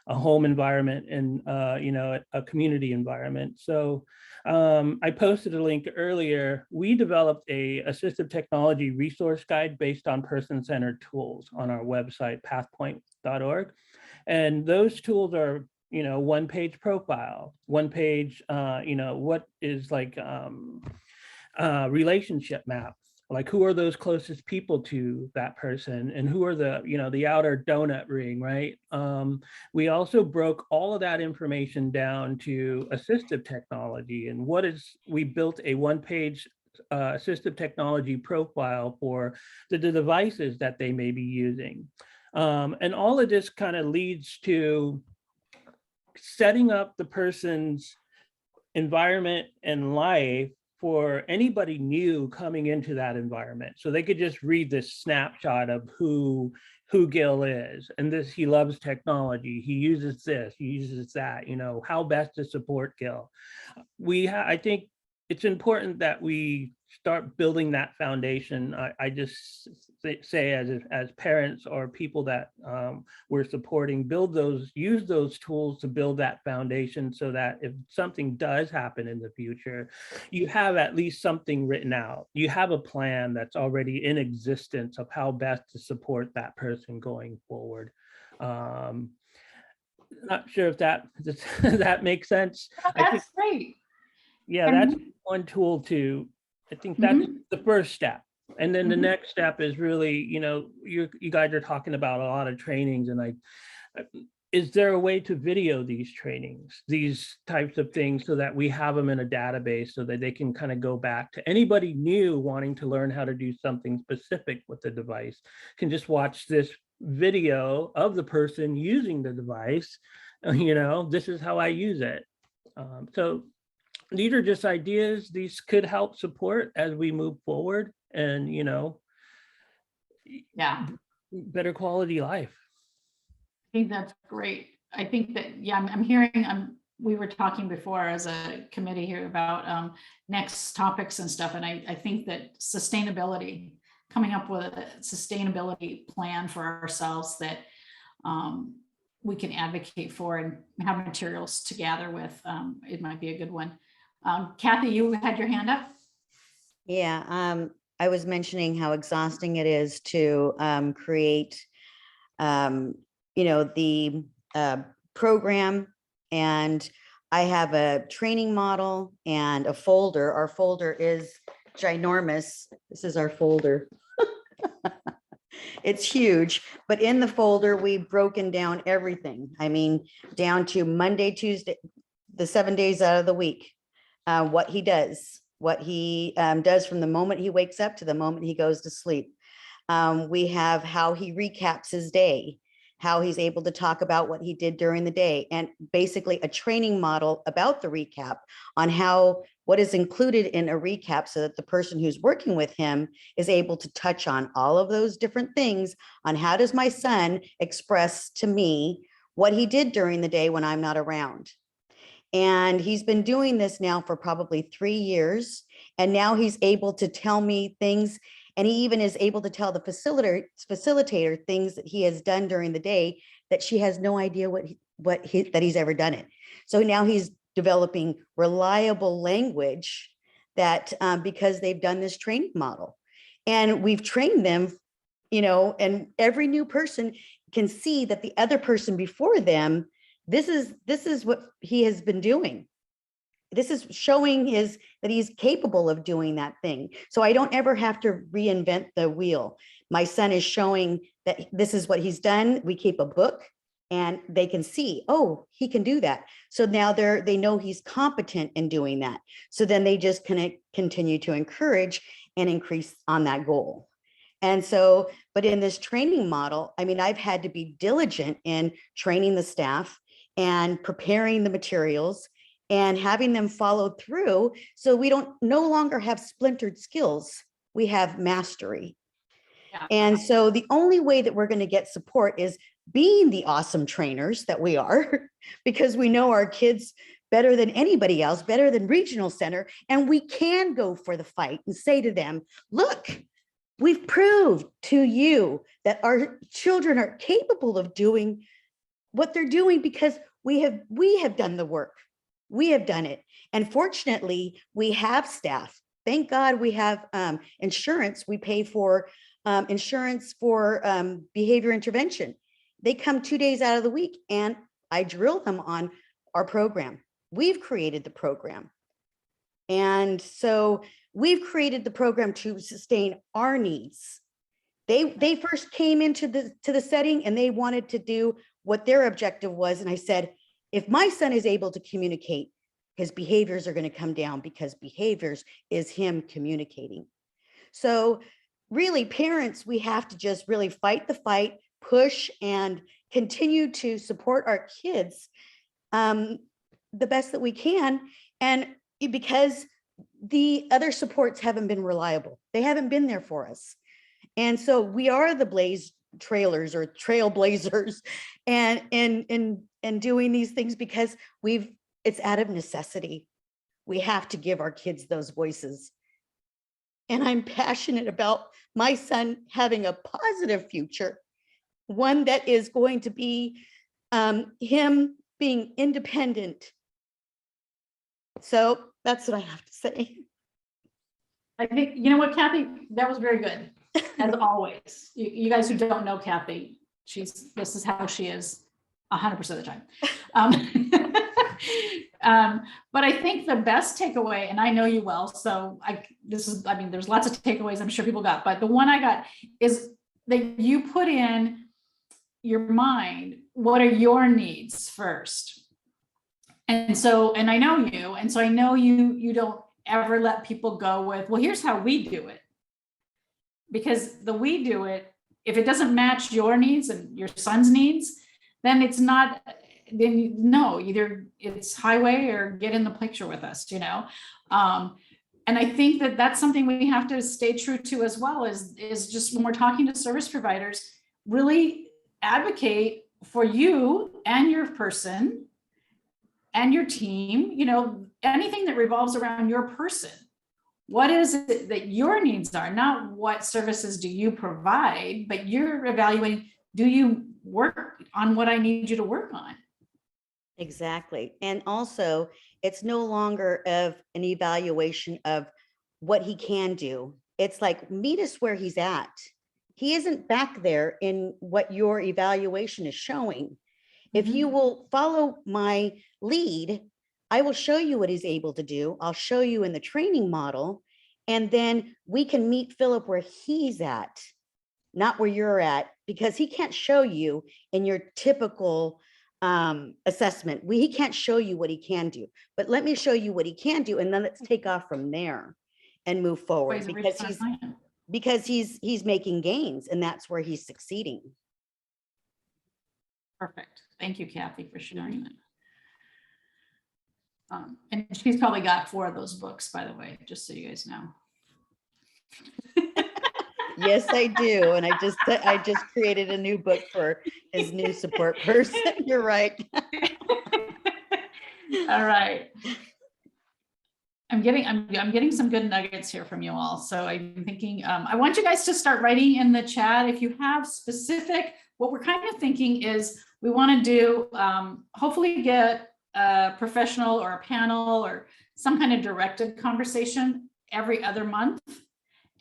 a home environment, and a community environment. So I posted a link earlier. We developed a assistive technology resource guide based on person-centered tools on our website, pathpoint.org. And those tools are one-page profile, one-page, what is like relationship maps, like who are those closest people to that person and who are the outer donut ring, right? We also broke all of that information down to assistive technology, and we built a one-page assistive technology profile for the devices that they may be using. And all of this kind of leads to setting up the person's environment and life for anybody new coming into that environment. So they could just read this snapshot of who Gil is, and he loves technology. He uses this, he uses that, how best to support Gil. I think it's important that we start building that foundation. I just say as parents or people that we're supporting, use those tools to build that foundation so that if something does happen in the future, you have at least something written out. You have a plan that's already in existence of how best to support that person going forward. Not sure if that makes sense. That's great. Yeah, that's one tool I think that's the first step. And then the next step is really, you guys are talking about a lot of trainings, and is there a way to video these trainings, these types of things, so that we have them in a database so that they can kind of go back to anybody new wanting to learn how to do something specific with the device can just watch this video of the person using the device. This is how I use it. So these are just ideas. These could help support as we move forward and, better quality life. I think that's great. I think that, I'm hearing, we were talking before as a committee here about next topics and stuff. And I think that sustainability, coming up with a sustainability plan for ourselves that we can advocate for and have materials to gather with, it might be a good one. Kathy, you had your hand up. Yeah, I was mentioning how exhausting it is to create, the program, and I have a training model and a folder. Our folder is ginormous. This is our folder. It's huge, but in the folder, we've broken down everything. I mean, down to Monday, Tuesday, the 7 days out of the week, what he does from the moment he wakes up to the moment he goes to sleep. We have how he recaps his day, how he's able to talk about what he did during the day, and basically a training model about the recap on what is included in a recap so that the person who's working with him is able to touch on all of those different things on how does my son express to me what he did during the day when I'm not around. And he's been doing this now for probably 3 years. And now he's able to tell me things. And he even is able to tell the facilitator things that he has done during the day that she has no idea that he's ever done it. So now he's developing reliable language that because they've done this training model. And we've trained them, and every new person can see that the other person before them, this is what he has been doing. This is showing that he's capable of doing that thing. So I don't ever have to reinvent the wheel. My son is showing that this is what he's done. We keep a book and they can see, oh, he can do that. So now they know he's competent in doing that. So then they just continue to encourage and increase on that goal. And so, but in this training model, I mean, I've had to be diligent in training the staff and preparing the materials and having them follow through. So we don't no longer have splintered skills. We have mastery. Yeah. And so the only way that we're going to get support is being the awesome trainers that we are, because we know our kids better than anybody else, better than regional center. And we can go for the fight and say to them, look, we've proved to you that our children are capable of doing what they're doing because we have done the work. We have done it. And fortunately, we have staff. Thank God we have insurance. We pay for insurance for behavior intervention. They come 2 days out of the week and I drill them on our program. We've created the program. And so we've created the program to sustain our needs. They first came into the setting and they wanted to do what their objective was. And I said, if my son is able to communicate, his behaviors are going to come down, because behaviors is him communicating. So really, parents, we have to just really fight the fight, push, and continue to support our kids the best that we can. And because the other supports haven't been reliable, they haven't been there for us. And so we are the blaze trailers or trailblazers and doing these things because it's out of necessity. We have to give our kids those voices. And I'm passionate about my son having a positive future, one that is going to be him being independent. So that's what I have to say. I think, you know what, Kathy, that was very good, as always. You guys who don't know Kathy, this is how she is 100% of the time. But I think the best takeaway, and I know you well, so there's lots of takeaways I'm sure people got, but the one I got is that you put in your mind, what are your needs first? And I know you, and so I know you don't ever let people go with, well, here's how we do it. Because we do it, if it doesn't match your needs and your son's needs, then it's not, then no, either it's highway or get in the picture with us, you know? And I think that that's something we have to stay true to as well, is just when we're talking to service providers, really advocate for you and your person and your team, you know, anything that revolves around your person. What is it that your needs are? Not what services do you provide, but you're evaluating, do you work on what I need you to work on? Exactly. And also, it's no longer of an evaluation of what he can do. It's like, meet us where he's at. He isn't back there in what your evaluation is showing. If you will follow my lead, I will show you what he's able to do. I'll show you in the training model, and then we can meet Philip where he's at, not where you're at, because he can't show you in your typical assessment. He can't show you what he can do, but let me show you what he can do, and then let's take off from there and move forward, because he's making gains, and that's where he's succeeding. Perfect. Thank you, Kathy, for sharing that. And she's probably got 4 of those books, by the way, just so you guys know. Yes, I do. And I just created a new book for his new support person. You're right. All right. I'm getting some good nuggets here from you all. So I'm thinking, I want you guys to start writing in the chat if you have specific. What we're kind of thinking is we want to do, hopefully get a professional or a panel or some kind of directed conversation every other month,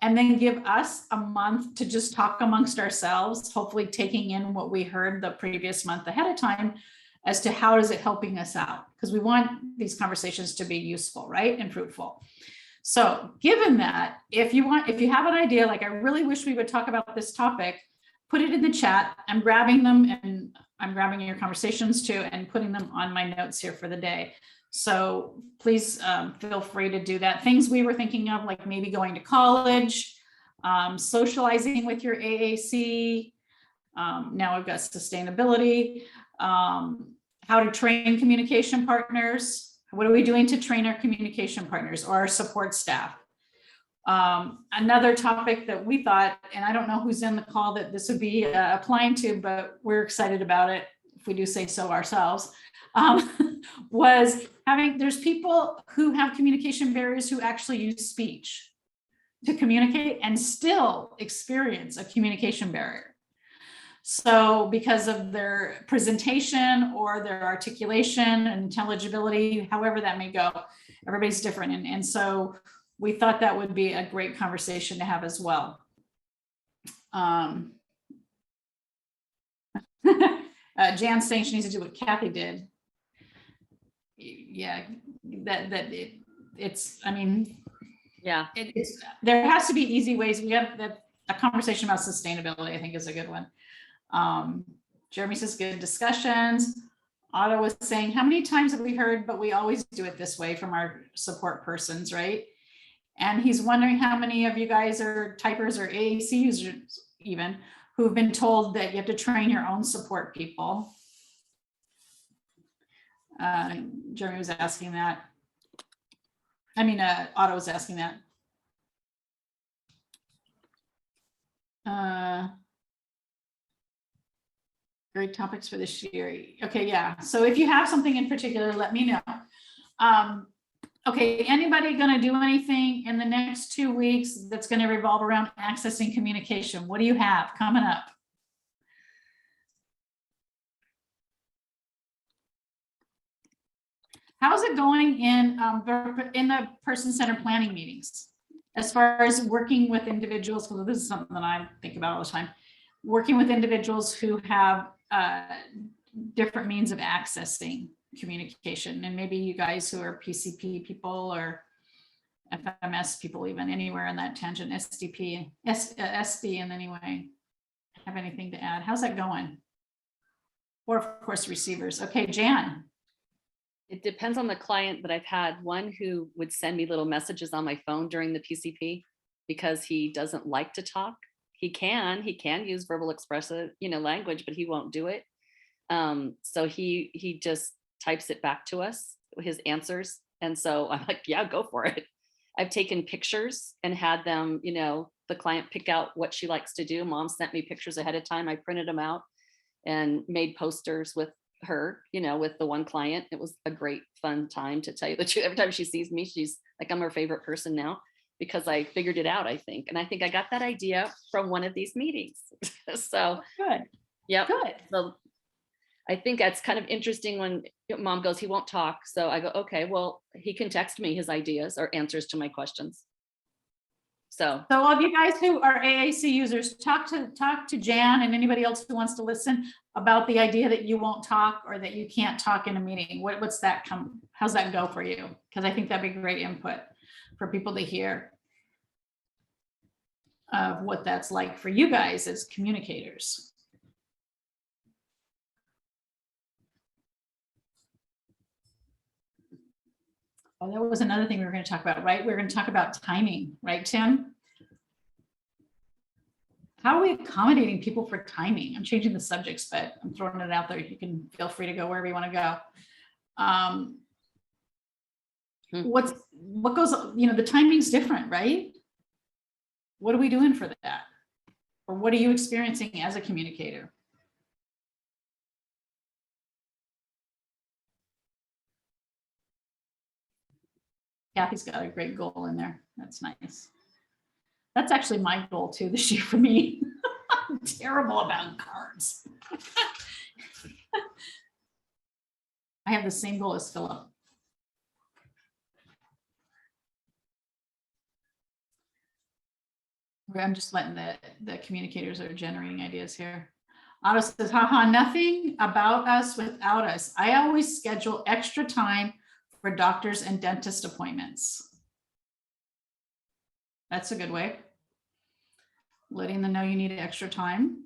and then give us a month to just talk amongst ourselves, hopefully taking in what we heard the previous month ahead of time as to how is it helping us out, because we want these conversations to be useful, right, and fruitful. So given that, if you have an idea, like I really wish we would talk about this topic, put it in the chat. I'm grabbing them and I'm grabbing your conversations too and putting them on my notes here for the day. So please feel free to do that. Things we were thinking of, like maybe going to college, socializing with your AAC. Now I've got sustainability, how to train communication partners. What are we doing to train our communication partners or our support staff? Another topic that we thought, and I don't know who's in the call that this would be applying to, but we're excited about it, if we do say so ourselves, was there's people who have communication barriers who actually use speech to communicate and still experience a communication barrier. So because of their presentation or their articulation and intelligibility, however that may go, everybody's different. And so we thought that would be a great conversation to have as well. Jan's saying she needs to do what Kathy did. Yeah, it's, I mean, yeah, there has to be easy ways. We have a conversation about sustainability, I think is a good one. Jeremy says good discussions. Otto was saying, how many times have we heard, but we always do it this way from our support persons, right? And he's wondering how many of you guys are typers or AAC users even who've been told that you have to train your own support people. Jeremy was asking that. I mean, Otto was asking that. Great topics for this year. Okay, yeah. So if you have something in particular, let me know. Okay, anybody gonna do anything in the next 2 weeks that's gonna revolve around accessing communication? What do you have coming up? How's it going in the person-centered planning meetings? As far as working with individuals, because this is something that I think about all the time, working with individuals who have different means of accessing communication, and maybe you guys who are PCP people or FMS people, even anywhere in that tangent, SDP, SD in any way, have anything to add? How's that going? Or of course, receivers. Okay, Jan. It depends on the client, but I've had one who would send me little messages on my phone during the PCP because he doesn't like to talk. He can use verbal expressive, language, but he won't do it. So he just types it back to us, his answers. And so I'm like, yeah, go for it. I've taken pictures and had them, the client pick out what she likes to do. Mom sent me pictures ahead of time. I printed them out and made posters with her, with the one client. It was a great fun time, to tell you the truth. Every time she sees me, she's like, I'm her favorite person now, because I figured it out, I think. And I think I got that idea from one of these meetings. So good. Yeah. Good. So I think that's kind of interesting when Mom goes, he won't talk. So I go, okay, well, he can text me his ideas or answers to my questions. So all of you guys who are AAC users, talk to Jan and anybody else who wants to listen about the idea that you won't talk or that you can't talk in a meeting. How's that go for you? Because I think that'd be great input for people to hear of what that's like for you guys as communicators. Oh, that was another thing we were going to talk about, right? We're going to talk about timing, right, Tim? How are we accommodating people for timing? I'm changing the subjects, but I'm throwing it out there. You can feel free to go wherever you want to go. What goes, the timing's different, right? What are we doing for that? Or what are you experiencing as a communicator? Kathy's got a great goal in there. That's nice. That's actually my goal too this year for me. I'm terrible about cards. I have the same goal as Philip. I'm just letting the communicators are generating ideas here. Otto says, haha, nothing about us without us. I always schedule extra time for doctors and dentist appointments. That's a good way. Letting them know you need extra time.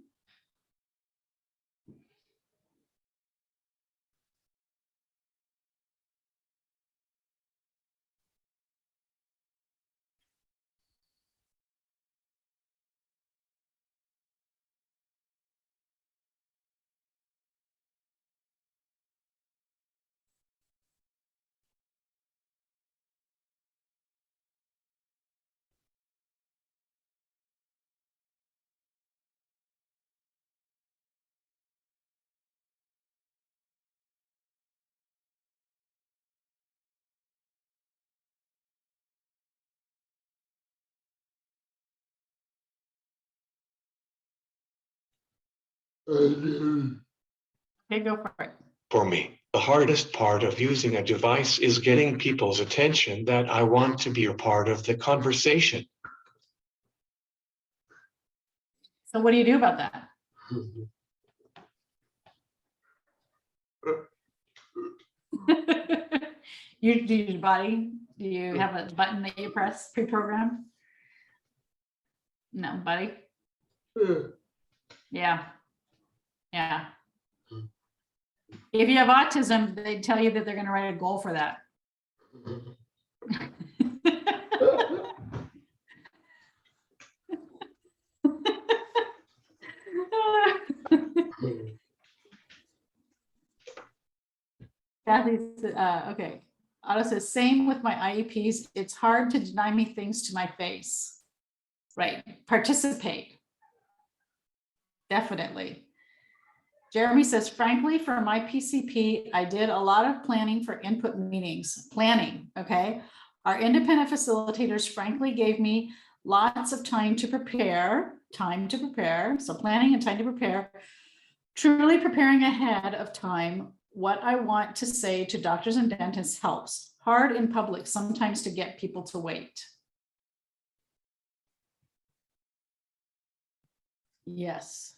Okay, go for it. For me, the hardest part of using a device is getting people's attention that I want to be a part of the conversation. So what do you do about that? You do your body? Do you have a button that you press pre-programmed? No, buddy. Yeah. Yeah. If you have autism, they tell you that they're going to write a goal for that. Kathy, okay. Otto says, same with my IEPs. It's hard to deny me things to my face. Right. Participate. Definitely. Jeremy says, frankly, for my PCP, I did a lot of planning for input meetings. Planning, okay? Our independent facilitators frankly gave me lots of time to prepare. So planning and time to prepare. Truly preparing ahead of time what I want to say to doctors and dentists helps. Hard in public sometimes to get people to wait. Yes.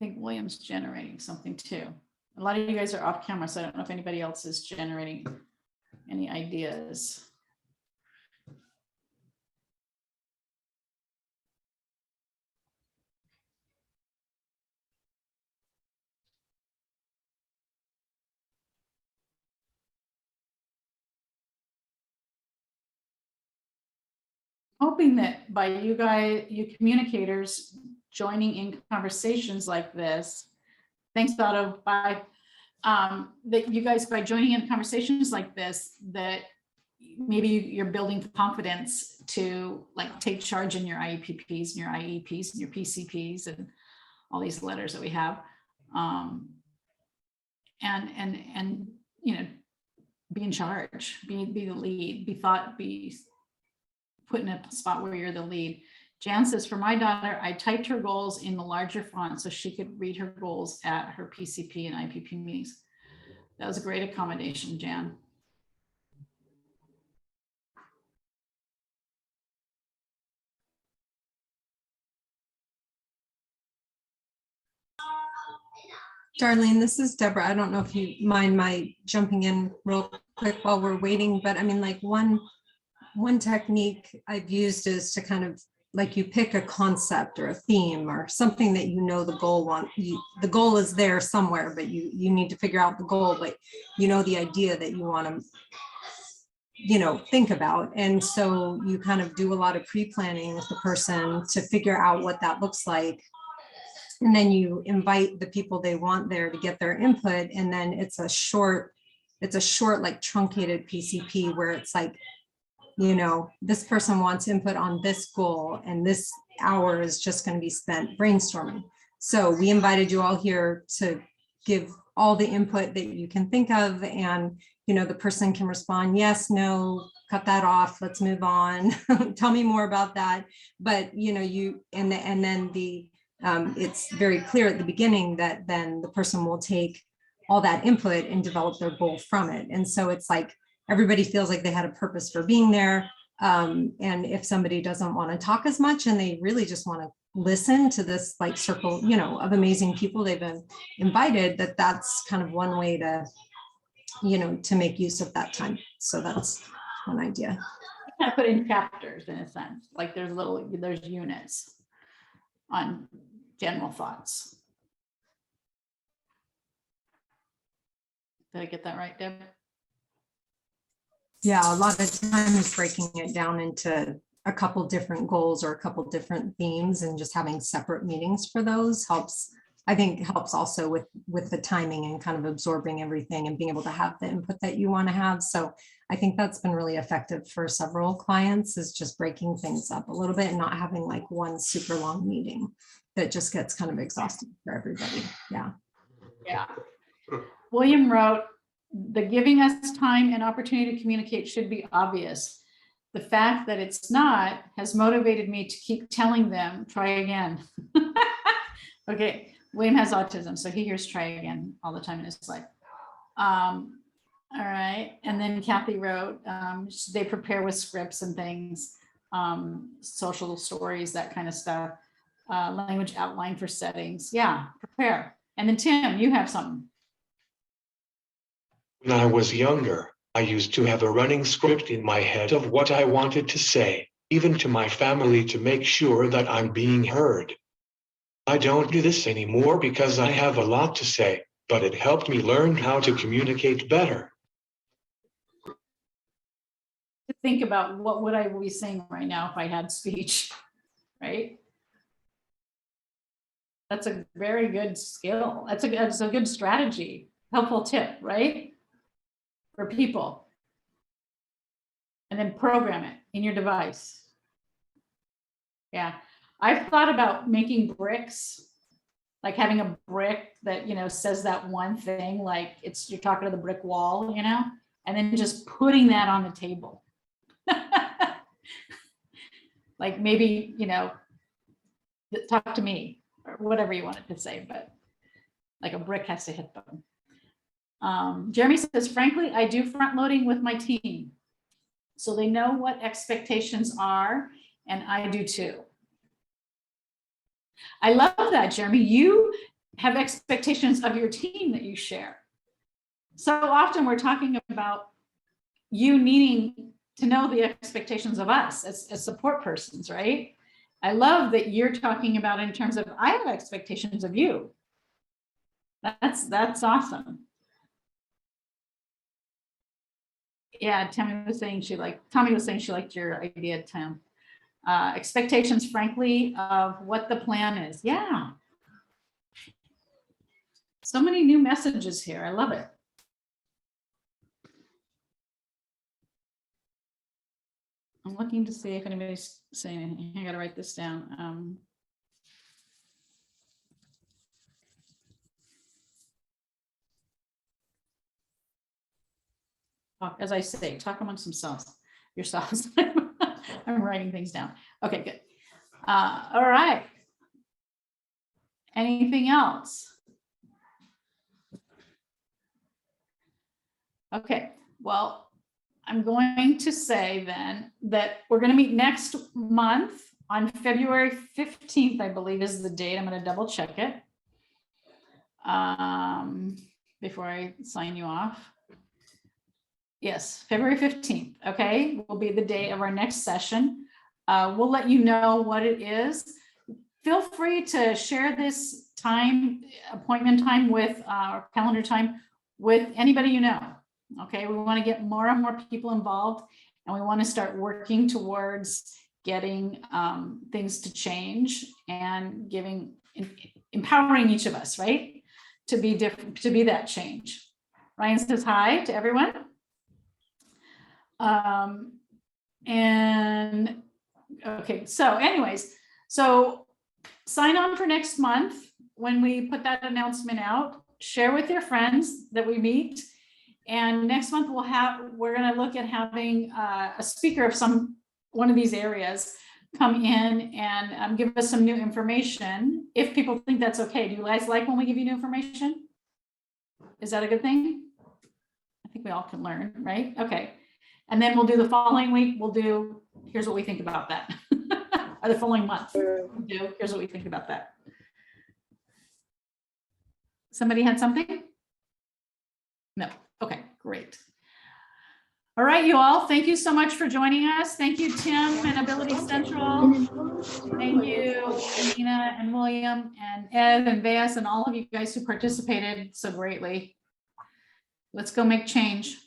I think William's generating something too. A lot of you guys are off camera, so I don't know if anybody else is generating any ideas. Hoping that by you guys, you communicators joining in conversations like this, thanks Otto, by that you guys by joining in conversations like this, that maybe you're building confidence to like take charge in your IEPs and your IEPs and your PCPs and all these letters that we have, and you know, be in charge, be the lead, be put in a spot where you're the lead. Jan says, for my daughter, I typed her goals in the larger font so she could read her goals at her PCP and IPP meetings. That was a great accommodation, Jan. Darlene, this is Deborah. I don't know if you mind my jumping in real quick while we're waiting, but I mean, like one technique I've used is to kind of like you pick a concept or a theme or something that you know the goal is there somewhere, but you need to figure out the goal, but you know the idea that you want to think about. And so you kind of do a lot of pre-planning with the person to figure out what that looks like. And then you invite the people they want there to get their input. And then it's a short like truncated PCP where it's like, this person wants input on this goal and this hour is just going to be spent brainstorming. So we invited you all here to give all the input that you can think of, and the person can respond yes, no, cut that off, let's move on. Tell me more about that. But it's very clear at the beginning that then the person will take all that input and develop their goal from it. And so it's like everybody feels like they had a purpose for being there. And if somebody doesn't want to talk as much and they really just want to listen to this like circle, of amazing people they've been invited, that's kind of one way to, to make use of that time. So that's one idea. Kind of put in chapters in a sense, like there's units on general thoughts. Did I get that right, Deb? Yeah, a lot of times breaking it down into a couple different goals or a couple different themes and just having separate meetings for those helps also with the timing and kind of absorbing everything and being able to have the input that you want to have. So I think that's been really effective for several clients, is just breaking things up a little bit and not having like one super long meeting that just gets kind of exhausting for everybody. Yeah. Yeah. William wrote, the giving us time and opportunity to communicate should be obvious. the fact that it's not has motivated me to keep telling them, try again. Okay, William has autism, so he hears try again all the time in his life. All right, and then Kathy wrote, they prepare with scripts and things, social stories, that kind of stuff, language outline for settings. Yeah, prepare. And then Tim, you have something. When I was younger, I used to have a running script in my head of what I wanted to say, even to my family, to make sure that I'm being heard. I don't do this anymore because I have a lot to say, but it helped me learn how to communicate better. To think about what would I be saying right now if I had speech, right? That's a very good skill. That's a good strategy, helpful tip, right? For people. And then program it in your device. Yeah, I've thought about making bricks, like having a brick that, you know, says that one thing, like you're talking to the brick wall, you know, and then just putting that on the table. Like maybe, you know, talk to me or whatever you wanted to say, but like a brick has to hit them. Jeremy says, frankly, I do front loading with my team, so they know what expectations are, and I do too. I love that, Jeremy. You have expectations of your team that you share. So often we're talking about you needing to know the expectations of us as support persons, right? I love that you're talking about in terms of, I have expectations of you. That's awesome. Yeah, Tommy was saying she liked your idea, Tim. Expectations, frankly, of what the plan is. Yeah. So many new messages here. I love it. I'm looking to see if anybody's saying anything. I got to write this down. As I say, talk amongst yourselves. I'm writing things down. Okay, good. All right. Anything else? Okay, well, I'm going to say then that we're going to meet next month on February 15th, I believe is the date. I'm going to double check it before I sign you off. Yes, February 15th. Okay, will be the day of our next session. We'll let you know what it is. Feel free to share this appointment time with our calendar time with anybody you know. Okay, we want to get more and more people involved, and we want to start working towards getting things to change and empowering each of us, right? To be different, to be that change. Ryan says hi to everyone. And okay, so anyways, so sign on for next month when we put that announcement out. Share with your friends that we meet. And next month we're going to look at having a speaker of one of these areas come in and give us some new information. If people think that's okay. Do you guys like when we give you new information? Is that a good thing? I think we all can learn, right? Okay. And then we'll do the following week. We'll do, here's what we think about that. Or the following month. Here's what we think about that. Somebody had something? No. Okay, great. All right, you all. Thank you so much for joining us. Thank you, Tim and Ability Central. Thank you, Nina and William and Ed and Vas and all of you guys who participated so greatly. Let's go make change.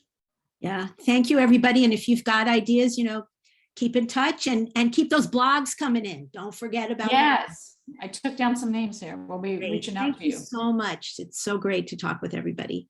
Yeah, thank you, everybody. And if you've got ideas, keep in touch and keep those blogs coming in. Don't forget about Yes, I took down some names here. We'll be reaching out to you. Thank you so much. It's so great to talk with everybody.